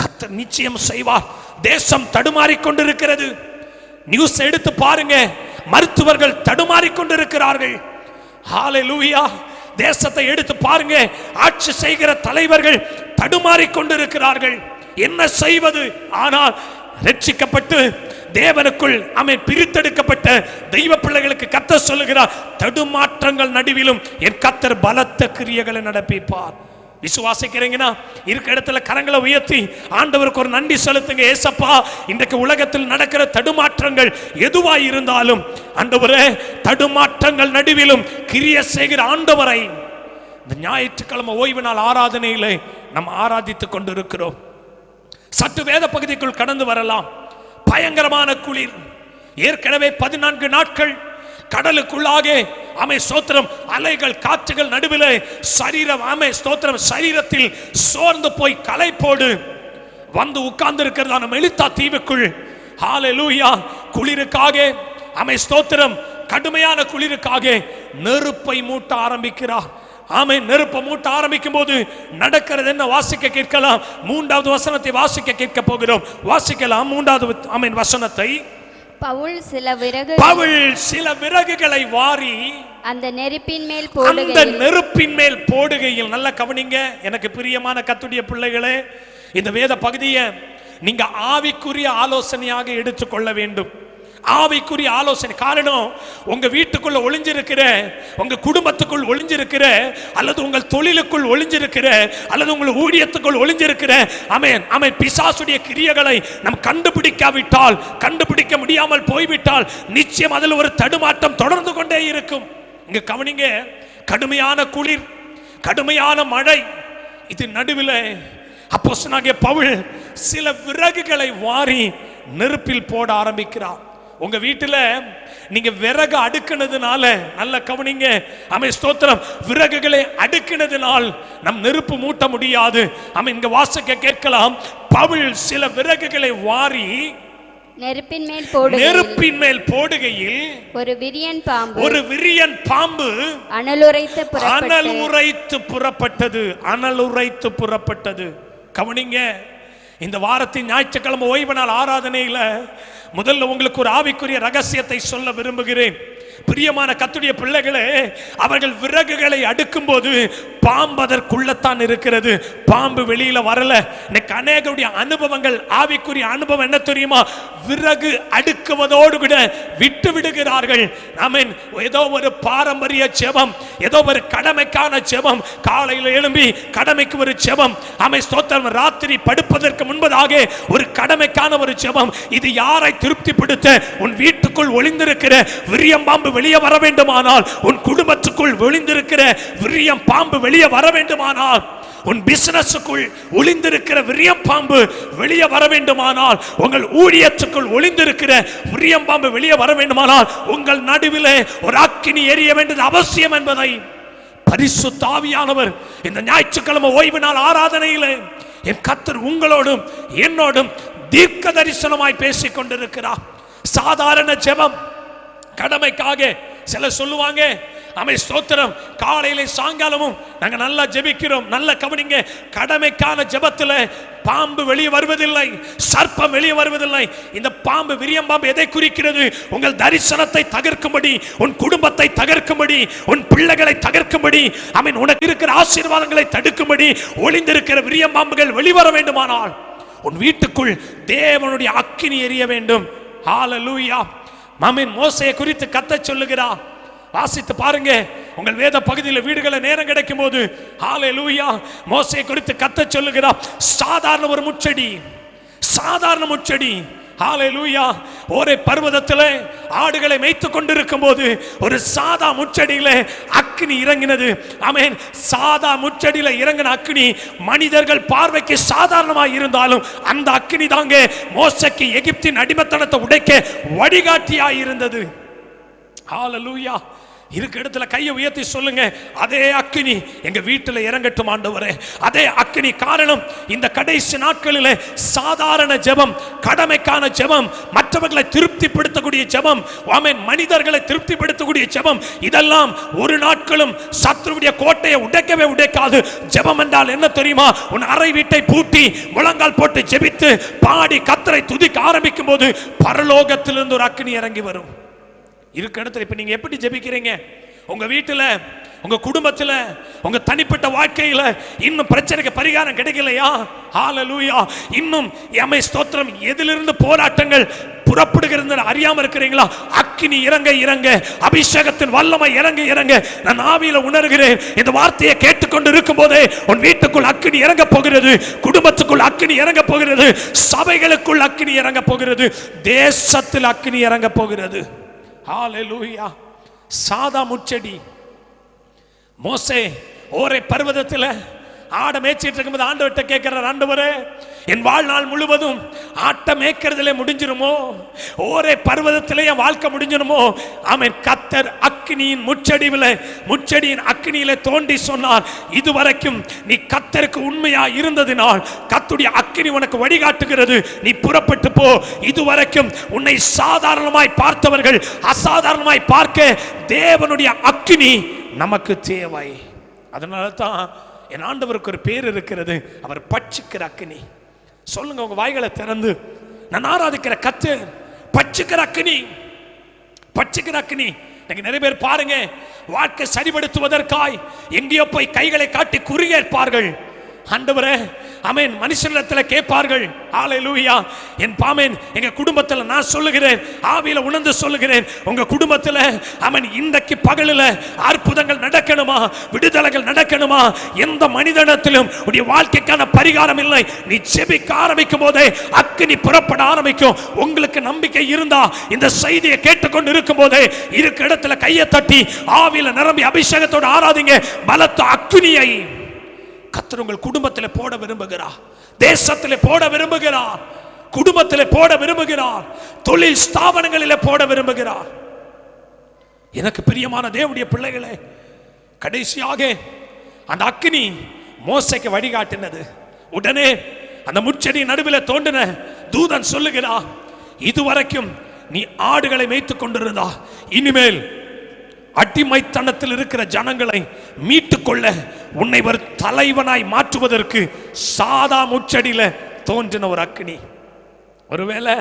கர்த்தர் நிச்சயம் செய்வார். தேசம் தடுமாறிக் கொண்டிருக்கிறது. நியூஸ் எடுத்து பாருங்க, மருத்துவர்கள் தடுமாறிக் கொண்டிருக்கிறார்கள். ஹalleluya. தேசத்தை எடுத்து பாருங்க, ஆட்சி செய்கிற தலைவர்கள் தடுமாறிக் கொண்டிருக்கிறார்கள். என்ன செய்வது? ஆனால் ரட்சிக்கப்பட்டு தேவனுக்குள் ஆமென் பிரித்தெடுக்கப்பட்ட தெய்வ பிள்ளைகளுக்கு கர்த்தர் சொல்லுகிறார், தடுமாற்றங்கள் நடுவிலும் என் கர்த்தர் பலத்த கிரியைகளை நடப்பிப்பார். விசுவாசிக்கிறீங்கன்னா இருக்க இடத்துல கரங்களை உயர்த்தி ஆண்டவருக்கு ஒரு நன்றி செலுத்துங்க. ஏசப்பா, இன்றைக்கு உலகத்தில் நடக்கிற தடுமாற்றங்கள் எதுவாய் இருந்தாலும் ஆண்டவரே, தடுமாற்றங்கள் நடுவிலும் கிரியை செய்கிற ஆண்டவரை இந்த ஞாயிற்றுக்கிழமை ஓய்வு நாள் ஆராதனையிலே நாம் ஆராதித்துக் கொண்டிருக்கிறோம். சற்று வேத பகுதிக்குள் கடந்து வரலாம். பயங்கரமான குளிர், ஏற்கனவே 14 நாட்கள் கடலுக்குள்ளாக ஆமே ஸ்தோத்திரம் அலைகள் காற்றுகள் நடுவிலே சரீரம் ஆமே ஸ்தோத்திரம் சரீரத்தில் சோர்ந்து போய் களைப்போடு வந்து உட்கார்ந்து இருக்கிறதான மெலித்தா தீவுக்குள் ஹalleluya குளிருக்காக ஆமே ஸ்தோத்திரம் கடுமையான குளிருக்காக நெருப்பை மூட்ட ஆரம்பிக்கிறார். ஆமே, நெருப்பை மூட்ட ஆரம்பிக்கும் போது நடக்கிறது என்ன? வாசிக்க கேட்கலாம். 3வது வசனத்தை வாசிக்க கேட்க போகிறோம். வாசிக்கலாம் 3வது ஆமென் வசனத்தை. பவுல் சில விறகுகளை வாரி அந்த நெருப்பின் மேல் போடுகையில் நல்ல கவனிங்க. எனக்கு பிரியமான கர்த்தருடைய பிள்ளைகளே, இந்த வேத பகுதியை நீங்க ஆவிக்குரிய ஆலோசனையாக எடுத்துக்கொள்ள வேண்டும். ஆவிக்குரிய ஆலோசனை. காரணம், உங்க வீட்டுக்குள்ள ஒளிஞ்சிருக்கிற, உங்க குடும்பத்துக்குள் ஒளிஞ்சிருக்கிற, அல்லது உங்கள் தொழிலுக்குள் ஒளிஞ்சிருக்கிற, அல்லது உங்கள் ஊழியத்துக்குள் ஒளிஞ்சிருக்கிற ஆமென் ஆமென் பிசாசுடைய கிரியைகளை நாம் கண்டுபிடிக்காவிட்டால், கண்டுபிடிக்க முடியாமல் போய்விட்டால் நிச்சயம் அதில் ஒரு தடுமாற்றம் தொடர்ந்து கொண்டே இருக்கும். இங்க கவனிங்க, கடுமையான குளிர், கடுமையான மழை, இது நடுவில் அப்போஸ்தலனாகிய பவுல் சில விறகுகளை வாரி நெருப்பில் போட ஆரம்பிக்கிறார். உங்க வீட்டுல நீங்க விறகு அடுக்குனதுனால, நல்ல கவனிங்க, ஆமென் ஸ்தோத்திரம், விறகுகளை அடுக்குனதுனால் நம் நெருப்பு மூட்ட முடியாது. ஆமென். இங்க வாசிக்க கேட்கலாம், பவுல் சில விறகுகளை வாரி நெருப்பின் மேல் போடுகையில் ஒரு விரியன் பாம்பு அனலுரைத்து புறப்பட்டது. கவனிங்க, இந்த வாரத்தின் ஞாயிற்றுக்கிழமை ஓய்வு நாள் ஆராதனையில முதல்ல உங்களுக்கு ஒரு ஆவிக்குரிய ரகசியத்தை சொல்ல விரும்புகிறேன். பிரியமான கர்த்தருடைய பிள்ளைகளே, அவர்கள் விறகுகளை அடுக்கும் போது பாம்பு அதற்குள்ளத்தான் இருக்கிறது, பாம்பு வெளியில வரல. இன்னைக்கு அநேகருடைய அனுபவங்கள், ஆவிக்குரிய அனுபவம் என்ன தெரியுமா? விறகு அடுக்குவதோடு கூட விட்டு விடுகிறார்கள். ஆமென். ஏதோ ஒரு பாரம்பரிய ஜெபம், ஏதோ ஒரு கடமைக்கான ஜெபம், காலையில் எழும்பி கடமைக்கு ஒரு ஜெபம், ஆமென் ஸ்தோத்திரம், ராத்திரி படுப்பதற்கு முன்பதாக ஒரு கடமைக்கான ஒரு ஜெபம். இது யாரை திருப்திப்படுத்த? உன் வீட்டுக்குள் ஒளிந்திருக்கிற விரியம் பாம்பு வெளியே வர வேண்டுமானால், உன் குடும்பத்துக்குள் ஒளிந்திருக்கிற விரியம் பாம்பு வெளியே வர வேண்டுமானால், உன் பிசினஸுக்குள் ஒளிந்திருக்கிற விரியம் பாம்பு வெளியே வர வேண்டுமானால், உங்கள் ஊழியத்துக்குள் ஒளிந்திருக்கிற விரியம் பாம்பு வெளியே வர வேண்டுமானால், உங்கள் நடுவிலே ஒரு அக்கினி எரிய வேண்டியது அவசியம் என்பதை பரிசுத்த ஆவியானவர் இந்த ஞாயிற்றுக்கிழமை ஓய்வு நாள் ஆராதனையிலே என் கர்த்தர் உங்களோடும் என்னோடும் தீர்க்க தரிசனமாய் பேசிக் கொண்டிருக்கிறார். சாதாரண ஜெபம், கடமைக்காக சிலர் சொல்லுவாங்க, ஆமென் ஸ்தோத்திரம், காலையில சாயங்காலமும் நாங்க நல்லா ஜெபிக்கிறோம். நல்ல கவனிங்க, கடமைக்கான ஜெபத்துல பாம்பு வெளியே வருவதில்லை, சர்ப்பம் வெளியே வருவதில்லை. இந்த பாம்பு, விரியம் பாம்பு எதை குறிக்கிறது? உங்கள் தரிசனத்தை தகர்க்கும்படி, உன் குடும்பத்தை தகர்க்கும்படி, உன் பிள்ளைகளை தகர்க்கும்படி, ஆமென், உனக்கு இருக்கிற ஆசீர்வாதங்களை தடுக்கும்படி ஒளிந்திருக்கிற விரியம் பாம்புகள் வெளிவர வேண்டுமானால் உன் வீட்டுக்குள் தேவனுடைய அக்கினி எரிய வேண்டும். ஹalleluya. ஆமென். மோசேயை குறித்து கர்த்தர் சொல்லுகிறார், வாசித்து பாருங்க உங்கள் வேத பகுதியில் வீடுகளை நேரம் கிடைக்கும் போது. ஹalleluya. மோசேயை குறித்து கர்த்தர் சொல்லுகிறார், சாதாரண ஒரு முச்செடி, சாதாரண முச்செடி. ஹalleluya. ஒரே பர்வதத்திலே ஆடுகளை மேய்த்து கொண்டிருக்கும் போது ஒரு சாதா முச்செடியில அக்கினி இறங்கினது. ஆமென். சாதா முச்செடியில இறங்கின அக்கினி மனிதர்கள் பார்வைக்கு சாதாரணமாக இருந்தாலும் அந்த அக்கினி தாங்க மோசேக்கு எகிப்தின் அடிமைத்தனத்தை உடைக்க வழிகாட்டியாய் இருந்தது. ஹalleluya. இருக்க இடத்துல கையை உயர்த்தி சொல்லுங்க, அதே அக்கினி எங்க வீட்டில் இறங்கட்டும் ஆண்டவரே, அதே அக்கினி. காரணம், இந்த கடைசி நாட்களில் சாதாரண ஜெபம், கடமைக்கான ஜெபம், மற்றவர்களை திருப்திப்படுத்தக்கூடிய ஜெபம், ஆமென், மனிதர்களை திருப்திப்படுத்தக்கூடிய ஜெபம், இதெல்லாம் ஒரு நாட்களும் சத்துருடைய கோட்டையை உடைக்கவே உடைக்காது. ஜெபம் என்றால் என்ன தெரியுமா? உன் அறை வீட்டை பூட்டி முழங்கால் போட்டு ஜெபித்து பாடி கர்த்தரை துதிக்க ஆரம்பிக்கும் போது பரலோகத்திலிருந்து ஒரு அக்கினி இறங்கி வரும். இருக்க இடத்துல இப்ப நீங்க எப்படி ஜெபிக்கிறீங்க? உங்க வீட்டுல, உங்க குடும்பத்துல, உங்க தனிப்பட்ட வாழ்க்கையில இன்னும் பிரச்சனைக்கு பரிகாரம் கிடைக்கலையா? ஹalleluya. இன்னும் எமை ஸ்தோத்திரம், எதிலிருந்து போராட்டங்கள் புறப்படுகிறது அறியாம இருக்கிறீங்களா? அக்கினி இறங்க இறங்க, அபிஷேகத்தின் வல்லமை இறங்க இறங்க நான் ஆவியில உணர்கிறேன். இந்த வார்த்தையை கேட்டுக்கொண்டு இருக்கும் போதே உன் வீட்டுக்குள் அக்கினி இறங்க போகிறது, குடும்பத்துக்குள் அக்கினி இறங்க போகிறது, சபைகளுக்குள் அக்கினி இறங்க போகிறது, தேசத்தில் அக்கினி இறங்க போகிறது. ஹalleluya. சாதா முச்செடி. மோசே ஓரே பர்வதத்தில் ஆட மேய்ச்சிட்டு இருக்கும்போது ஆண்டவர்கிட்ட கேட்கிறார், ஆண்டவரே, என் வாழ்நாள் முழுவதும் ஆட்ட மேய்க்கிறதுல முடிஞ்சிருமோ? ஓரே பர்வதத்திலே என் வாழ்க்கை முடிஞ்சிருமோ? ஆமென். கர்த்தர் அக்கினியின் முச்செடியின் அக்கினியில தோண்டி சொன்னார், இதுவரைக்கும் நீ கர்த்தருக்கு உண்மையா இருந்ததினால் கர்த்தருடைய அக்கினி உனக்கு வழிகாட்டுகிறது, நீ புறப்பட்டு போ. இதுவரைக்கும் உன்னை சாதாரணமாய் பார்த்தவர்கள் அசாதாரணமாய் பார்க்க தேவனுடைய அக்கினி நமக்கு தேவை. அதனால தான் என் ஆண்டவருக்கு ஒரு பேர் இருக்கிறது, அவர் பட்சிக்கிற அக்கினி. சொல்லுங்க உங்க வாய்களை திறந்து, நான் ஆராதிக்கிற கர்த்தர் பட்சிக்கிற அக்கினி, பட்சிக்கிற அக்கினி. நிறைய பேர் பாருங்க, வாழ்க்கை சரிபடுத்துவதற்காய் எங்கேயோ போய் கைகளை காட்டி குறியேற்பார்கள். ஆண்டவரே, ஆமென் மனுஷனிடத்தில் கேட்பார்கள். ஹalleluya. என் ஆமென் எங்க குடும்பத்தில் நான் சொல்லுகிறேன், ஆவியில உணர்ந்து சொல்லுகிறேன், உங்க குடும்பத்தில் ஆமென் இன்றைக்கு பகலில் அற்புதங்கள் நடக்கணுமா, விடுதலைகள் நடக்கணுமா, எந்த மனிதனிடத்திலும் உடைய வாழ்க்கைக்கான பரிகாரம் இல்லை. நீ ஜெபிக்க ஆரம்பிக்கும் போதே அக்கினி புறப்பட ஆரம்பிக்கும். உங்களுக்கு நம்பிக்கை இருந்தா இந்த செய்தியை கேட்டுக்கொண்டு இருக்கும் போதே இருக்க இடத்துல கையை தட்டி ஆவியில நிரம்பி அபிஷேகத்தோடு ஆராதிங்க. பலத்த அக்கினியை கர்த்தர் உங்கள் குடும்பத்தில் போட விரும்புகிறார், தேசத்தில் போட விரும்புகிறார், குடும்பத்தில் போட விரும்புகிறார், தொழில் ஸ்தாபனங்களில் போட விரும்புகிறார். எனக்கு பிரியமான தேவனுடைய பிள்ளைகளே, கடைசியாக அந்த அக்கினி மோசேக்கு வழிகாட்டினது. உடனே அந்த முட்செடி நடுவில் தோன்றின தூதன் சொல்லுகிறார், இதுவரைக்கும் நீ ஆடுகளை மேய்த்துக் கொண்டிருந்தா, இனிமேல் அடிமைத்தனத்தில் இருக்கிற ஜனங்களை மீட்டுக்கொள்ள உன்னை ஒரு தலைவனாய் மாற்றுவதற்கு சாதா முச்சடியில தோன்றின ஒரு அக்கினி. ஒருவேளை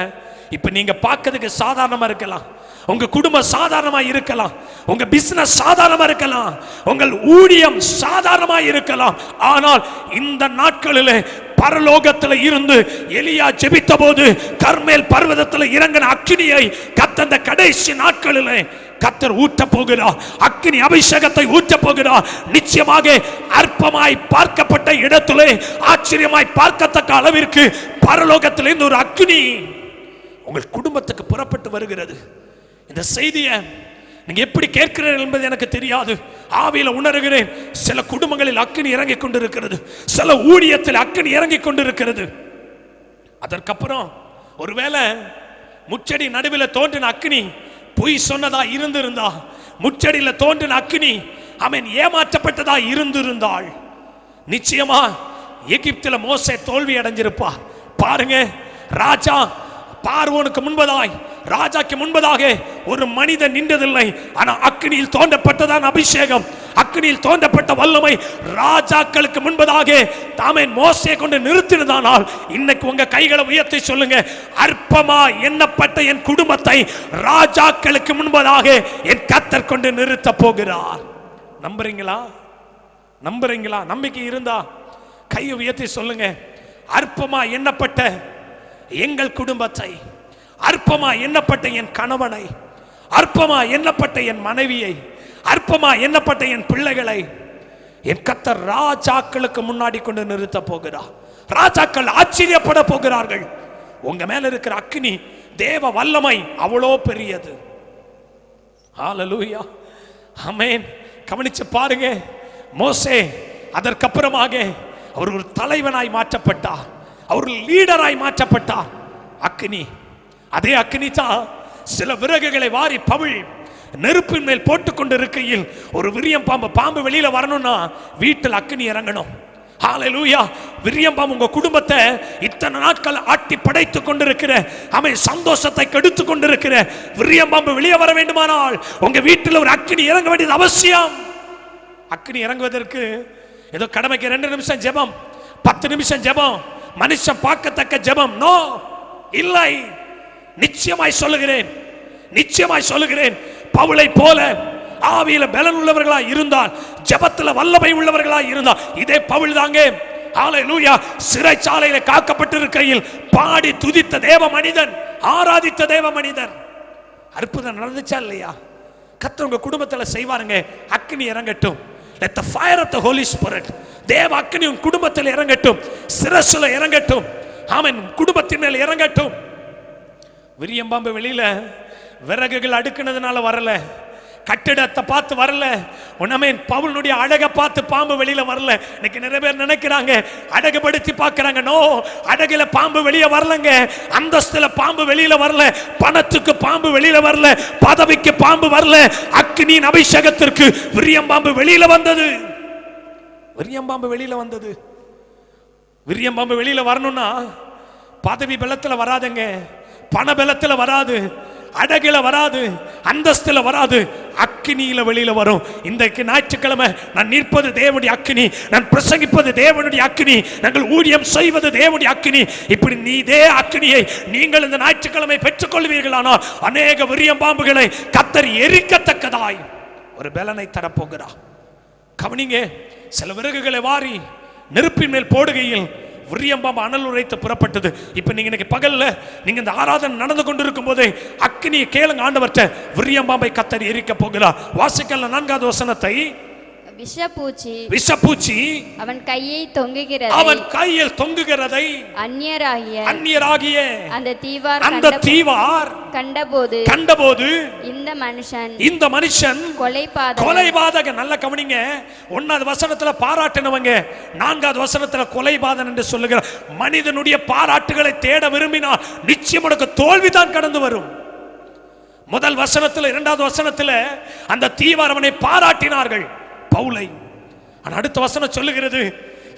இப்ப நீங்க பார்க்கிறதுக்கு சாதாரணமா இருக்கலாம், உங்க குடும்பம் சாதாரணமா இருக்கலாம், உங்க பிசினஸ் சாதாரணமா இருக்கலாம், உங்கள் ஊழியம் சாதாரணமா இருக்கலாம். ஆனால் இந்த நாட்களிலே பரலோகத்தில் இருந்து எலியா ஜெபித்த போது கர்மேல் பர்வதத்தில் இறங்கின அக்கினியை கர்த்தர் கடைசி நாட்களிலே கர்த்தர் ஊட்ட போகிறார். அக்கினி அபிஷேகத்தை ஊட்ட போகிறார். நிச்சயமாக அற்பமாய் பார்க்கப்பட்ட இடத்திலே ஆச்சரியமாய் பார்க்கத்தக்க அளவிற்கு பரலோகத்திலிருந்து ஒரு அக்கினி உங்கள் குடும்பத்துக்கு புறப்பட்டு வருகிறது. இந்த செய்தியை நீங்க எப்படி கேட்கிறீர்கள் என்பது எனக்கு தெரியாது. ஆவியில உணர்கிறேன், சில குடும்பங்களில் அக்கினி இறங்கிக் கொண்டிருக்கிறது, சில ஊழியத்தில் அக்கினி இறங்கிக் கொண்டிருக்கிறது. அதற்கப்புறம் ஒருவேளை முச்செடி நடுவில் தோன்றின அக்கினி பொய் சொன்னதா இருந்திருந்தா, முச்செடியில் தோன்றின அக்கினி அவன் ஏமாற்றப்பட்டதா இருந்திருந்தாள், நிச்சயமா எகிப்தில் மோசே தோல்வி அடைஞ்சிருப்பா. பாருங்க, ராஜா பார்வோனுக்கு முன்பதாய், ராஜாக்கு முன்பதாக ஒரு மனிதன் நின்றதில்லை. ஆனா அக்கினியில் தோன்றப்பட்டதான் அபிஷேகம், அக்கினியில் தோன்றப்பட்ட வல்லமை ராஜாக்களுக்கு முன்பதாக தாமே மோசே கொண்டு நிறுத்தினதானால் இன்னைக்கு உங்க கைகளை உயர்த்தி சொல்லுங்க, அற்பமா எண்ணப்பட்ட என் குடும்பத்தை ராஜாக்களுக்கு முன்பதாக என் கர்த்தர் கொண்டு நிறுத்த போகிறார். நம்புறீங்களா? நம்புறீங்களா? நம்பிக்கை இருந்தா கையை உயர்த்தி சொல்லுங்க, அற்பமா எண்ணப்பட்ட எங்கள் குடும்பத்தை, அற்பமா எண்ணப்பட்ட என் கணவனை, அற்பமா எண்ணப்பட்ட என் மனைவியை, அற்பமா எண்ணப்பட்ட என் பிள்ளைகளை என் கர்த்தர் ராஜாக்களுக்கு முன்னாடி கொண்டு நிறுத்த போகிறார். ராஜாக்கள் ஆச்சரியப்பட போகிறார்கள். உங்க மேல இருக்கிற அக்கினி தேவ வல்லமை அவ்வளோ பெரியது. ஹalleluya, ஆமென். கவனிச்சு பாருங்க, மோசே அதற்கப்புறமாக அவர் ஒரு தலைவனாய் மாற்றப்பட்டார், அவர் லீடராய் மாற்றப்பட்டார். அக்கினி, அதே அக்கினி தான் சில விறகுகளை வாரி பவுல் நெருப்பின் மேல் போட்டுக் கொண்டு இருக்கையில் ஒரு விரியம் பாம்பு வெளியில வரணும்னா வீட்டில் அக்கினி இறங்கணும். ஹalleluya, விரியம் பாம்பு உங்க குடும்பத்தை இத்தனை நாட்கள் ஆட்டி படைத்துக் கொண்டிருக்கிற, அவன் சந்தோஷத்தை கெடுத்து கொண்டிருக்கிற விரியம் பாம்பு வெளியே வர வேண்டுமானால் உங்க வீட்டில் ஒரு அக்கினி இறங்க வேண்டியது அவசியம். அக்கினி இறங்குவதற்கு ஏதோ கடமைக்கு 2 நிமிஷம் ஜெபம், 10 நிமிஷம் ஜெபம், மனுஷன் பார்க்கத்தக்க ஜெபம் நோ இல்லை. நிச்சயமாய் சொல்லுகிறேன், நிச்சயமாய் சொல்லுகிறேன், பவுலை போல ஆவியில பலன் உள்ளவர்களா இருந்தால், ஜெபத்தில் வல்லமை உள்ளவர்களா இருந்தால், இதே பவுல் தாங்க ஹalleluya சிறைச்சாலையில காக்கப்பட்டிருக்கையில் பாடி துதித்த தேவ மனிதன், ஆராதித்த தேவ மனிதன். அற்புதம் நடந்துச்சா இல்லையா? கர்த்தர் உங்க குடும்பத்தில் செய்வாருங்க. அக்கினி இறங்கட்டும். Let the fire of the Holy Spirit, தேவ அக்கினி உன் குடும்பத்தில் இறங்கட்டும், சிரசுல இறங்கட்டும், ஆமென், குடும்பத்தின் மேல் இறங்கட்டும். விரியம்பாம்பு வெளியில விறகுகள் அடுக்குனதுனால வரல, கட்டிடத்தை பார்த்து வரல, உனமேன் பவுலுடைய அழகை பார்த்து பாம்பு வெளியில வரல. இன்னைக்கு நிறைய பேர் நினைக்கிறாங்க அழகுபடுத்தி பார்க்கறாங்க. நோ, அழகுல பாம்பு வெளியே வரலங்க, அந்தஸ்துல பாம்பு வெளியில வரல, பணத்துக்கு பாம்பு வெளியில வரல, பதவிக்கு பாம்பு வரல, அக்கினியின் அபிஷேகத்திற்கு விரியம்பாம்பு வெளியில வந்தது. விரியம்பாம்பு வெளியில வந்தது. விரியம்பாம்பு வெளியில வரணும்னா பதவி பலத்துல வராதுங்க, பண பலத்துல வராது, அழகில வராது, அந்தஸ்துல வராது, அக்கினியில வெளியில வரும். இன்றைக்கு ஞாயிற்றுக்கிழமை நான் நிற்பது தேவனுடைய அக்கினி, நான் பிரசங்கிப்பது தேவனுடைய அக்கினி, நாங்கள் ஊழியம் செய்வது தேவனுடைய அக்கினி. இப்படி இதே அக்கினியை நீங்கள் இந்த ஞாயிற்றுக்கிழமை பெற்றுக் கொள்வீர்களானால் அநேக விரியம் பாம்புகளை கர்த்தர் எரிக்கத்தக்கதாய் ஒரு பலனை தரப்போகிறார். கவனிங்க, சில விறகுகளை வாரி நெருப்பின் மேல் போடுகையில் விரியம்பாம்பு அனல் உரைத்து புறப்பட்டது. இப்ப நீங்க இன்னைக்கு பகல்ல நீங்க இந்த ஆராதனை நடந்து கொண்டிருக்கும் போதே அக்கினியை கேளுங்க ஆண்டவர்ட்ட. விரியம்பாம்பை கர்த்தர் எரிக்க போகிறார். வாசிக்கலாம் 4வது வசனத்தை. விஷப்பூச்சி அவன் கையை தொங்குகிறது, அவன் கையில் தொங்குகிறதை அந்நியராகிய அந்த தீவார் கண்டபோது இந்த மனுஷன் கொலைபாதகன். நல்ல கவனிங்க. 1வது வசனத்துல பாராட்டினவங்க, 4வது வசனத்துல கொலைபாதகன் என்று சொல்லுகிறார். மனிதனுடைய பாராட்டுகளை தேட விரும்பினால் நிச்சயம் உனக்கு தோல்விதான் கடந்து வரும். முதல் வசனத்துல 2வது வசனத்துல அந்த தீவார் அவனை பாராட்டினார்கள் பவுலை. அடுத்த வசனம் சொல்லுகிறது,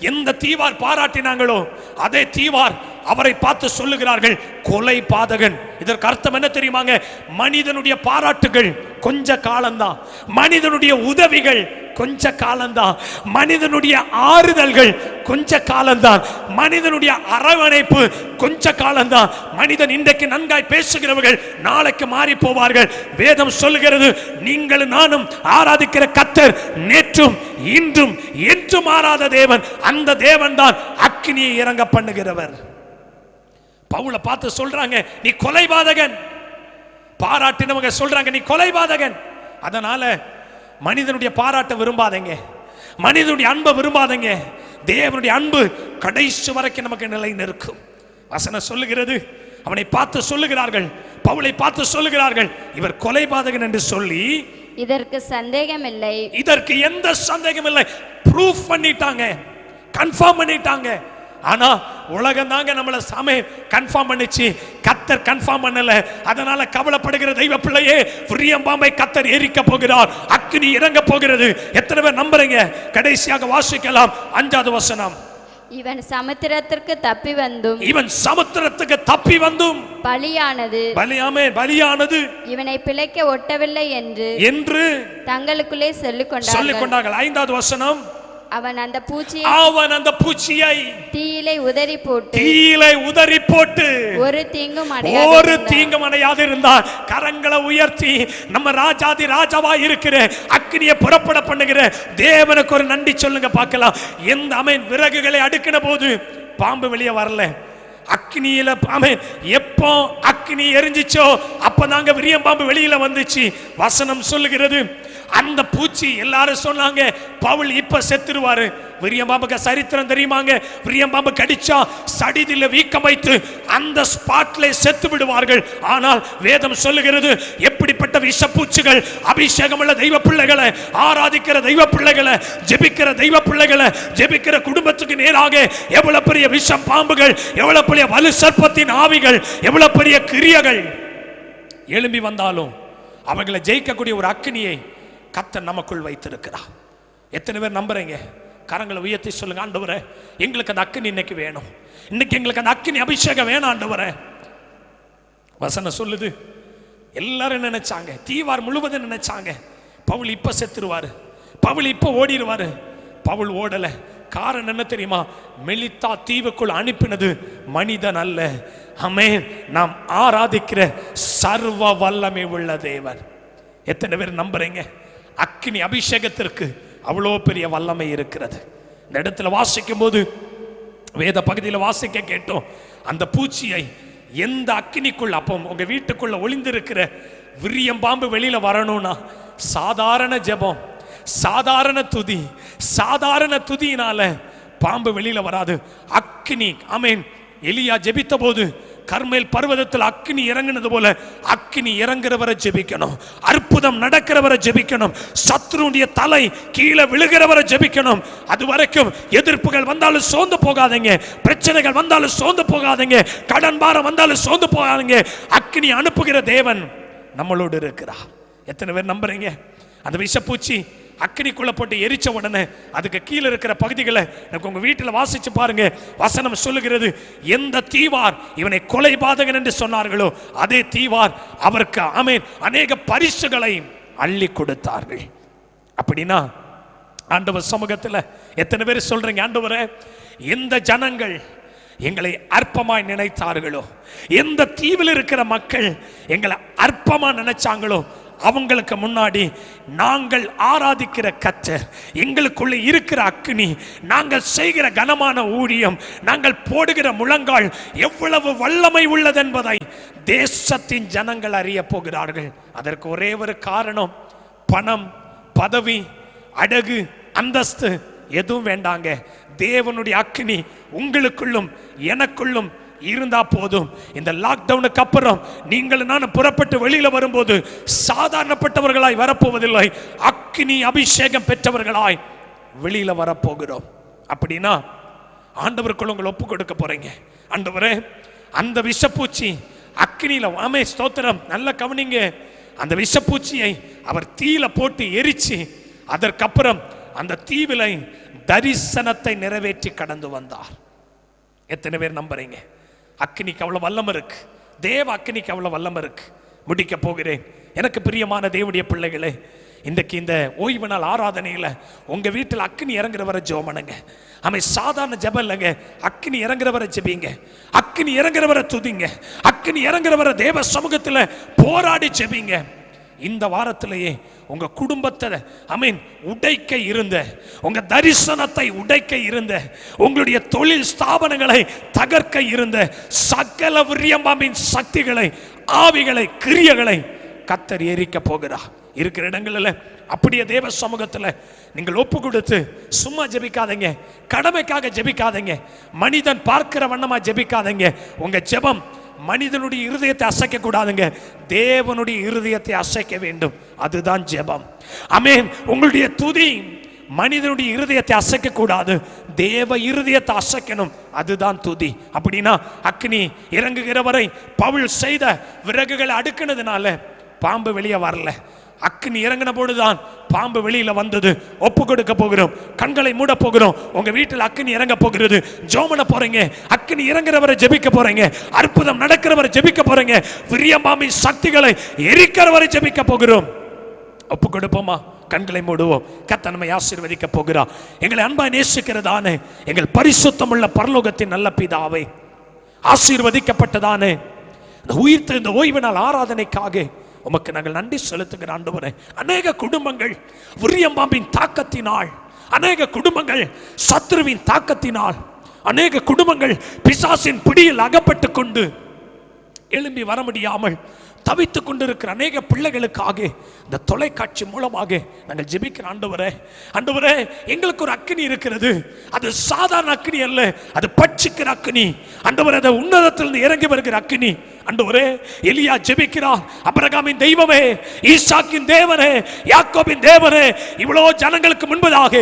எந்த தீவார் பாராட்டினாங்களோ அதே தீவார் அவரை பார்த்து சொல்லுகிறார்கள் கொலை பாதகன். இதற்கு அர்த்தம் என்ன தெரியுமாங்க? மனிதனுடைய பாராட்டுகள் கொஞ்ச காலம்தான், மனிதனுடைய உதவிகள் கொஞ்ச காலம்தான், மனிதனுடைய ஆறுதல்கள் கொஞ்ச காலம்தான், மனிதனுடைய அரவணைப்பு கொஞ்ச காலம்தான். மனிதன் இன்றைக்கு நன்காய் பேசுகிறவர்கள் நாளைக்கு மாறி போவார்கள். வேதம் சொல்லுகிறது, நீங்கள் நானும் ஆராதிக்கிற கர்த்தர் நேற்றும் இன்றும் என்றும் மாறாத தேவன். அந்த தேவன் தான் அக்கினியை இறங்க பண்ணுகிறவர். பவுலை பார்த்து சொல்றாங்க நீ கொலைபாதகன். பாராட்டினவங்க சொல்றாங்க நீ கொலைபாதகன். அதனால மனிதனுடைய பாராட்ட விரும்பாதீங்க, மனிதனுடைய அன்பை விரும்பாதீங்க. தேவனுடைய அன்பு கடைசி வரைக்கும் நமக்கு நிலை நிற்கும். வசனம் சொல்லுகிறது, அவனை பார்த்து சொல்லுகிறார்கள், பவுலை பார்த்து சொல்லுகிறார்கள் இவர் கொலைபாதகன் என்று சொல்லி. இதற்கு சந்தேகம் இல்லை, இதற்கு எந்த சந்தேகம் இல்லை. ப்ரூஃப் பண்ணிட்டாங்க, கன்ஃபார்ம் பண்ணிட்டாங்க. ஆனா உலகம் தாங்க நம்மள சாமே கன்ஃபார்ம் பண்ணிச்சு, கர்த்தர் கன்ஃபார்ம் பண்ணல. அதனால கவலைப்படுகிற தெய்வ பிள்ளையே, விரியம்பாம்பை கர்த்தர் எரிக்க போகிறார், அக்கினி இறங்க போகிறது. எத்தனை பேர் நம்புறீங்க? கடைசியாக வாசிக்கலாம் 5வது வசனம். இவன் சமுத்திரத்திற்கு தப்பி வந்தும் பலியானது இவனை பிழைக்க ஒட்டவில்லை என்று தங்களுக்குள்ளே சொல்லிக் கொண்டார்கள். 5வது வசனம். அவன் அந்த பூச்சியை தீயிலே உதறி போட்டு ஒரு தீங்கும் அடையாதிருந்தார். கரங்களை உயர்த்தி நம்ம ராஜாதி ராஜாவா இருக்கிற அக்கினியை புறப்பட பண்ணுகிற தேவனுக்கு ஒரு நன்றி சொல்லுங்க பார்க்கலாம். எந்த விறகுகளை அடுக்கின போது பாம்பு வெளியே வரல. அக்னியில எப்போ அக்னி எரிஞ்சிச்சோ அப்பதாங்க விரியம்பாம்பு வெளியில வந்துச்சு. வசனம் சொல்லுகிறது, அந்த பூச்சி எல்லாரும் சொன்னாங்க பவுல் இப்ப செத்துருவாரு. விரியம்பாம்புக்கு சரித்திரம் தெரியுமாங்க? விரியம்பாம்பு கடிச்சா சடிதில வீக்கம் வைத்து அந்த ஸ்பாட்ல செத்து விடுவார்கள். ஆனால் வேதம் சொல்லுகிறது, எப்படிப்பட்ட விஷப்பூச்சிகள் அபிஷேகமுள்ள தெய்வ பிள்ளைகளை, ஆராதிக்கிற தெய்வ பிள்ளைகளை, ஜெபிக்கிற தெய்வ பிள்ளைகளை, ஜெபிக்கிற குடும்பத்துக்கு நேராக எவ்வளவு பெரிய விஷம் பாம்புகள், எவ்வளவு பெரிய வலு சர்ப்பத்தின் ஆவிகள், எவ்வளவு பெரிய கிரியைகள் எழும்பி வந்தாலும் அவர்களை ஜெயிக்கக்கூடிய ஒரு அக்கினியை கர்த்தர் நமக்குள் வைத்திருக்கிறார். எத்தனை பேர் நம்புறீங்க? கரங்களை உயர்த்தி சொல்லுங்க, ஆண்டவரே எங்களுக்கு அந்த அக்கினி இன்னைக்கு வேணும், இன்னைக்கு எங்களுக்கு அந்த அக்கினி அபிஷேகம் வேணும் ஆண்டவரே. வசனம் சொல்லுது, எல்லாரும் நினைச்சாங்க, தீவார் முழுவதும் நினைச்சாங்க பவுல் இப்ப செத்துருவாரு, பவுல் இப்ப ஓடிடுவாரு. பவுல் ஓடல. காரணம் என்ன தெரியுமா? மெலித்தா தீவுக்குள் அனுப்பினது மனிதன் அல்ல, ஆமென், நாம் ஆராதிக்கிற சர்வ வல்லமை உள்ள தேவன். எத்தனை பேர் நம்புறீங்க? அக்கினி அபிஷேகத்திற்கு அவ்வளோ பெரிய வல்லமை இருக்கிறது. இந்த இடத்துல வாசிக்கும் போது வேத பகுதியில் வாசிக்க கேட்டோம், அந்த பூச்சியை எந்த அக்கினிக்குள்ள, அப்போ உங்க வீட்டுக்குள்ள ஒளிந்திருக்கிற விரியம்பாம்பு வெளியில வரணும்னா சாதாரண ஜெபம், சாதாரண துதி, சாதாரண துதியினால பாம்பு வெளியில வராது. அக்கினி, ஆமென். எலியா ஜெபித்த போது கர்மேல் பர்வதத்தில் அக்கினி இறங்கினது போல அக்கினி இறங்குறவரை ஜெபிக்கணும், அற்புதம் நடக்கிறவரை ஜெபிக்கணும், சத்ருடைய தலை கீழே விழுகிறவரை ஜெபிக்கணும். அது வரைக்கும் எதிர்ப்புகள் வந்தாலும் சோர்ந்து போகாதீங்க, பிரச்சனைகள் வந்தாலும் சோர்ந்து போகாதீங்க, கடன் பாரம் வந்தாலும் சோர்ந்து போகாதீங்க. அக்கினி அனுப்புகிற தேவன் நம்மளோடு இருக்கிறார். எத்தனை பேர் நம்புறீங்க? அந்த விஷப்பூச்சி அக்கினிக்குள்ள போட்டு எரிச்ச உடனே அதுக்கு கீழே இருக்கிற பகுதிகளை உங்க வீட்டில் வாசிச்சு பாருங்க. வசனம் சொல்லுகிறது, எந்த தீவார் இவனை கொலைபாதகன் என்று சொன்னார்களோ அதே தீவார் அவருக்கு, ஆமென், அநேக பரிசுகளை அள்ளி கொடுத்தார்கள். அப்படின்னா ஆண்டவர் சமூகத்தில் எத்தனை பேர் சொல்றீங்க, ஆண்டவரே எந்த ஜனங்கள் எங்களை அற்பமாய் நினைத்தார்களோ, எந்த தீவில் இருக்கிற மக்கள் எங்களை அற்பமா நினைச்சாங்களோ அவங்களுக்கு முன்னாடி நாங்கள் ஆராதிக்கிற கர்த்தர், எங்களுக்குள்ள இருக்கிற அக்கினி, நாங்கள் செய்கிற கனமான ஊழியம், நாங்கள் போடுகிற முழங்கால் எவ்வளவு வல்லமை உள்ளது என்பதை தேசத்தின் ஜனங்கள் அறிய போகிறார்கள். அதற்கு ஒரே ஒரு காரணம், பணம், பதவி, அழகு, அந்தஸ்து எதுவும் வேண்டாங்க. தேவனுடைய அக்கினி உங்களுக்குள்ளும் எனக்குள்ளும் இருந்தா போதும். இந்த லாக்டவுனுக்கு அப்புறம் நீங்கள் நான் புறப்பட்டு வெளியில வரும்போது சாதாரணப்பட்டவர்களாய் வரப்போவதில்லை, அக்கினி அபிஷேகம் பெற்றவர்களாய் வெளியில வரப்போகிறோம். அப்படின்னா ஆண்டவருக்குள்ள உங்களை ஒப்பு கொடுக்க போறீங்க. ஆண்டவரே, அந்த விஷப்பூச்சி அக்கினியில, ஆமே ஸ்தோத்திரம், நல்ல கவனிங்க, அந்த விஷப்பூச்சியை அவர் தீயில போட்டு எரிச்சு அதற்கப்புறம் அந்த தீவிலை தரிசனத்தை நிறைவேற்றி கடந்து வந்தார். எத்தனை பேர் நம்புறீங்க? அக்கினிக்கு அவ்வளவு வல்லம் இருக்கு, தேவ அக்கினிக்கு அவ்வளவு வல்லம் இருக்கு. முடிக்க போகிறேன். எனக்கு பிரியமான தேவனுடைய பிள்ளைகளே, இன்றைக்கு இந்த ஓய்வு நாள் ஆராதனையில் உங்க வீட்டில் அக்கினி இறங்குறவரை ஜெபம்னுங்க. அவன் சாதாரண ஜெபம் இல்லைங்க, அக்கினி இறங்குறவரை ஜெபிங்க, அக்கினி இறங்குறவரை துதிங்க, அக்கினி இறங்குறவரை தேவ சமூகத்தில் போராடி ஜெபிங்க. இந்த வாரத்திலேயே உங்க குடும்பத்தை உடைக்க இருந்த, உங்க தரிசனத்தை உடைக்க இருந்த, உங்களுடைய தொழில் ஸ்தாபனங்களை தகர்க்க இருந்த சகல விரியம்பாம்பின் சக்திகளை, ஆவிகளை, கிரியைகளை கர்த்தர் எரிக்க போகிறார். இருக்கிற இடங்களில் அப்படியே தேவ சமூகத்தில் நீங்கள் ஒப்பு கொடுத்து சும்மா ஜெபிக்காதீங்க, கடமைக்காக ஜெபிக்காதீங்க, மனிதன் பார்க்கிற வண்ணமா ஜெபிக்காதீங்க. உங்க ஜெபம் மனிதனுடைய இருதயத்தை அசைக்க கூடாதுங்க, தேவனுடைய இருதயத்தை அசைக்க வேண்டும். அதுதான் ஜெபம். ஆமென். உங்களுடைய துதி மனிதனுடைய இருதயத்தை அசைக்க கூடாது, தேவ இருதயத்தை அசைக்கணும். அதுதான் துதி. அப்படின்னா அக்கினி இறங்குகிறவரை பவுல் செய்த விறகுகளை அடுக்கினதுனால பாம்பு வெளியே வரல, அக்கினி இறங்கின போதுதான் பாம்பு வெளியில வந்தது. ஒப்பு கொடுக்க போகிறோம், கண்களை மூட போகிறோம். உங்க வீட்டில் அக்கினி இறங்க போகிறது, ஜோமன போறீங்க, அக்கினி இறங்குறவரை ஜெபிக்க போறீங்க, அற்புதம் நடக்கிறவரை ஜெபிக்க போறீங்க, விரியம்பாமி சக்திகளை எரிக்கிறவரை ஜெபிக்க போகிறோம். ஒப்பு கொடுப்போமா? கண்களை மூடுவோம். கர்த்தர் நம்மை ஆசீர்வதிக்க போகிறார். எங்களை அன்பாய் நேசிக்கிறதானே எங்கள் பரிசுத்தமுள்ள பரலோகத்தின் நல்ல பிதாவே, ஆசீர்வதிக்கப்பட்டதானே இந்த உயிர்த்த இந்த ஓய்வு நாள் ஆராதனைக்காக உமக்கு நாங்கள் நன்றி செலுத்துகிற ஆண்டவரே. அநேக குடும்பங்கள் விரியம்பாம்பின் தாக்கத்தினால், அநேக குடும்பங்கள் சத்ருவின் தாக்கத்தினால், அநேக குடும்பங்கள் பிசாசின் பிடியில் அகப்பட்டு கொண்டு எழும்பி வர முடியாமல் தவித்துக் கொண்டிருக்கிற அநேக பிள்ளைகளுக்காக இந்த தொலைக்காட்சி மூலமாக நாங்கள் ஜெபிக்கிற ஆண்டவரே. ஆண்டவரே, எங்களுக்கு ஒரு அக்கினி இருக்கிறது, அது சாதாரண அக்கினி அல்ல, அது பட்சிக்கிற அக்கினி. ஆண்டவரே, அது உன்னதத்திலிருந்து இறங்கி வருகிற அக்கினி. ஆண்டவரே, எலியா ஜெபிக்கிறார், அபிரகாமின் தெய்வமே, ஈசாக்கின் தேவனே, யாக்கோபின் தேவனே, இவ்வளவு ஜனங்களுக்கு முன்பதாக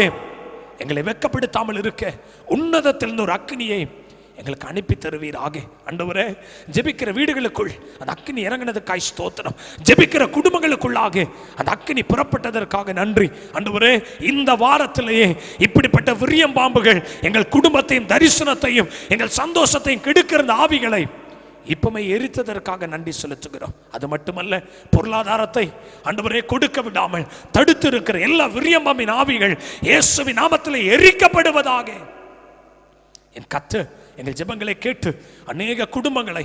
எங்களை வெட்கப்படுத்தாமல் இருக்க உன்னதத்திலிருந்து ஒரு அக்கினியை எங்களுக்கு அனுப்பி தருவீராக. ஆண்டவரே, ஜெபிக்கிற வீடுகளுக்குள் அந்த அக்கினி இறங்கினதுக்காய் ஸ்தோத்திரம். ஜெபிக்கிற குடும்பங்களுக்குள்ளாக அந்த அக்கினி புறப்பட்டதற்காக நன்றி. ஆண்டவரே, இந்த வாரத்திலேயே இப்படிப்பட்ட விரியம் பாம்புகள் எங்கள் குடும்பத்தையும் தரிசனத்தையும் எங்கள் சந்தோஷத்தையும் கெடுக்கிற ஆவிகளை இப்பமே எரித்ததற்காக நன்றி செலுத்துகிறோம். அது மட்டுமல்ல, பொருளாதாரத்தை ஆண்டவரே கொடுக்க விடாமல் தடுத்து இருக்கிற எல்லா விரியம்பாம்பின் ஆவிகள் இயேசுவின் நாமத்தில் எரிக்கப்படுவதாக. என் கர்த்தர் எங்கள் ஜெபங்களை கேட்டு அநேக குடும்பங்களை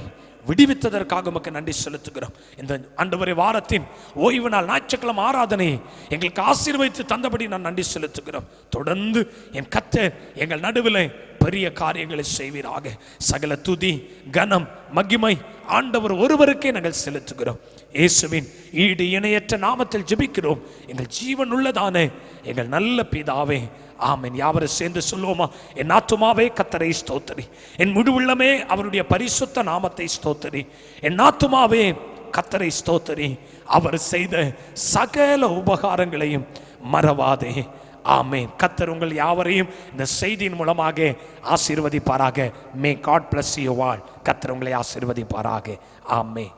விடுவித்ததற்காக உமக்கு நன்றி செலுத்துகிறோம். இந்த ஆண்டவரே, வாரத்தின் ஓய்வு நாள் ஞாயிற்றுக்கிழமை ஆராதனை எங்களுக்கு ஆசீர்வதித்து தந்தபடி நான் நன்றி செலுத்துகிறோம். தொடர்ந்து என் கர்த்தர் எங்கள் நடுவில் பெரிய காரியங்களை செய்வீராக. சகல துதி, கனம், மகிமை ஆண்டவர் ஒருவருக்கே நாங்கள் செலுத்துகிறோம். இயேசுவின் ஈடு இணையற்ற நாமத்தில் ஜெபிக்கிறோம் எங்கள் ஜீவன் உள்ளதானே எங்கள் நல்ல பிதாவே, ஆமென். யாவரும் சேர்ந்து சொல்லுவோமா? என் ஆத்துமாவே கர்த்தரை ஸ்தோத்திரி, என் முழு உள்ளமே அவருடைய பரிசுத்த நாமத்தை ஸ்தோத்திரி. என் ஆத்துமாவே கர்த்தரை ஸ்தோத்திரி, அவர் செய்த சகல உபகாரங்களையும் மறவாதே. ஆமென். கர்த்தர் உங்கள் யாவரையும் இந்த செய்தியின் மூலமாக ஆசீர்வதிப்பாராக. May God bless you all. கர்த்தர் உங்களை ஆசீர்வதிப்பாராக. ஆமென்.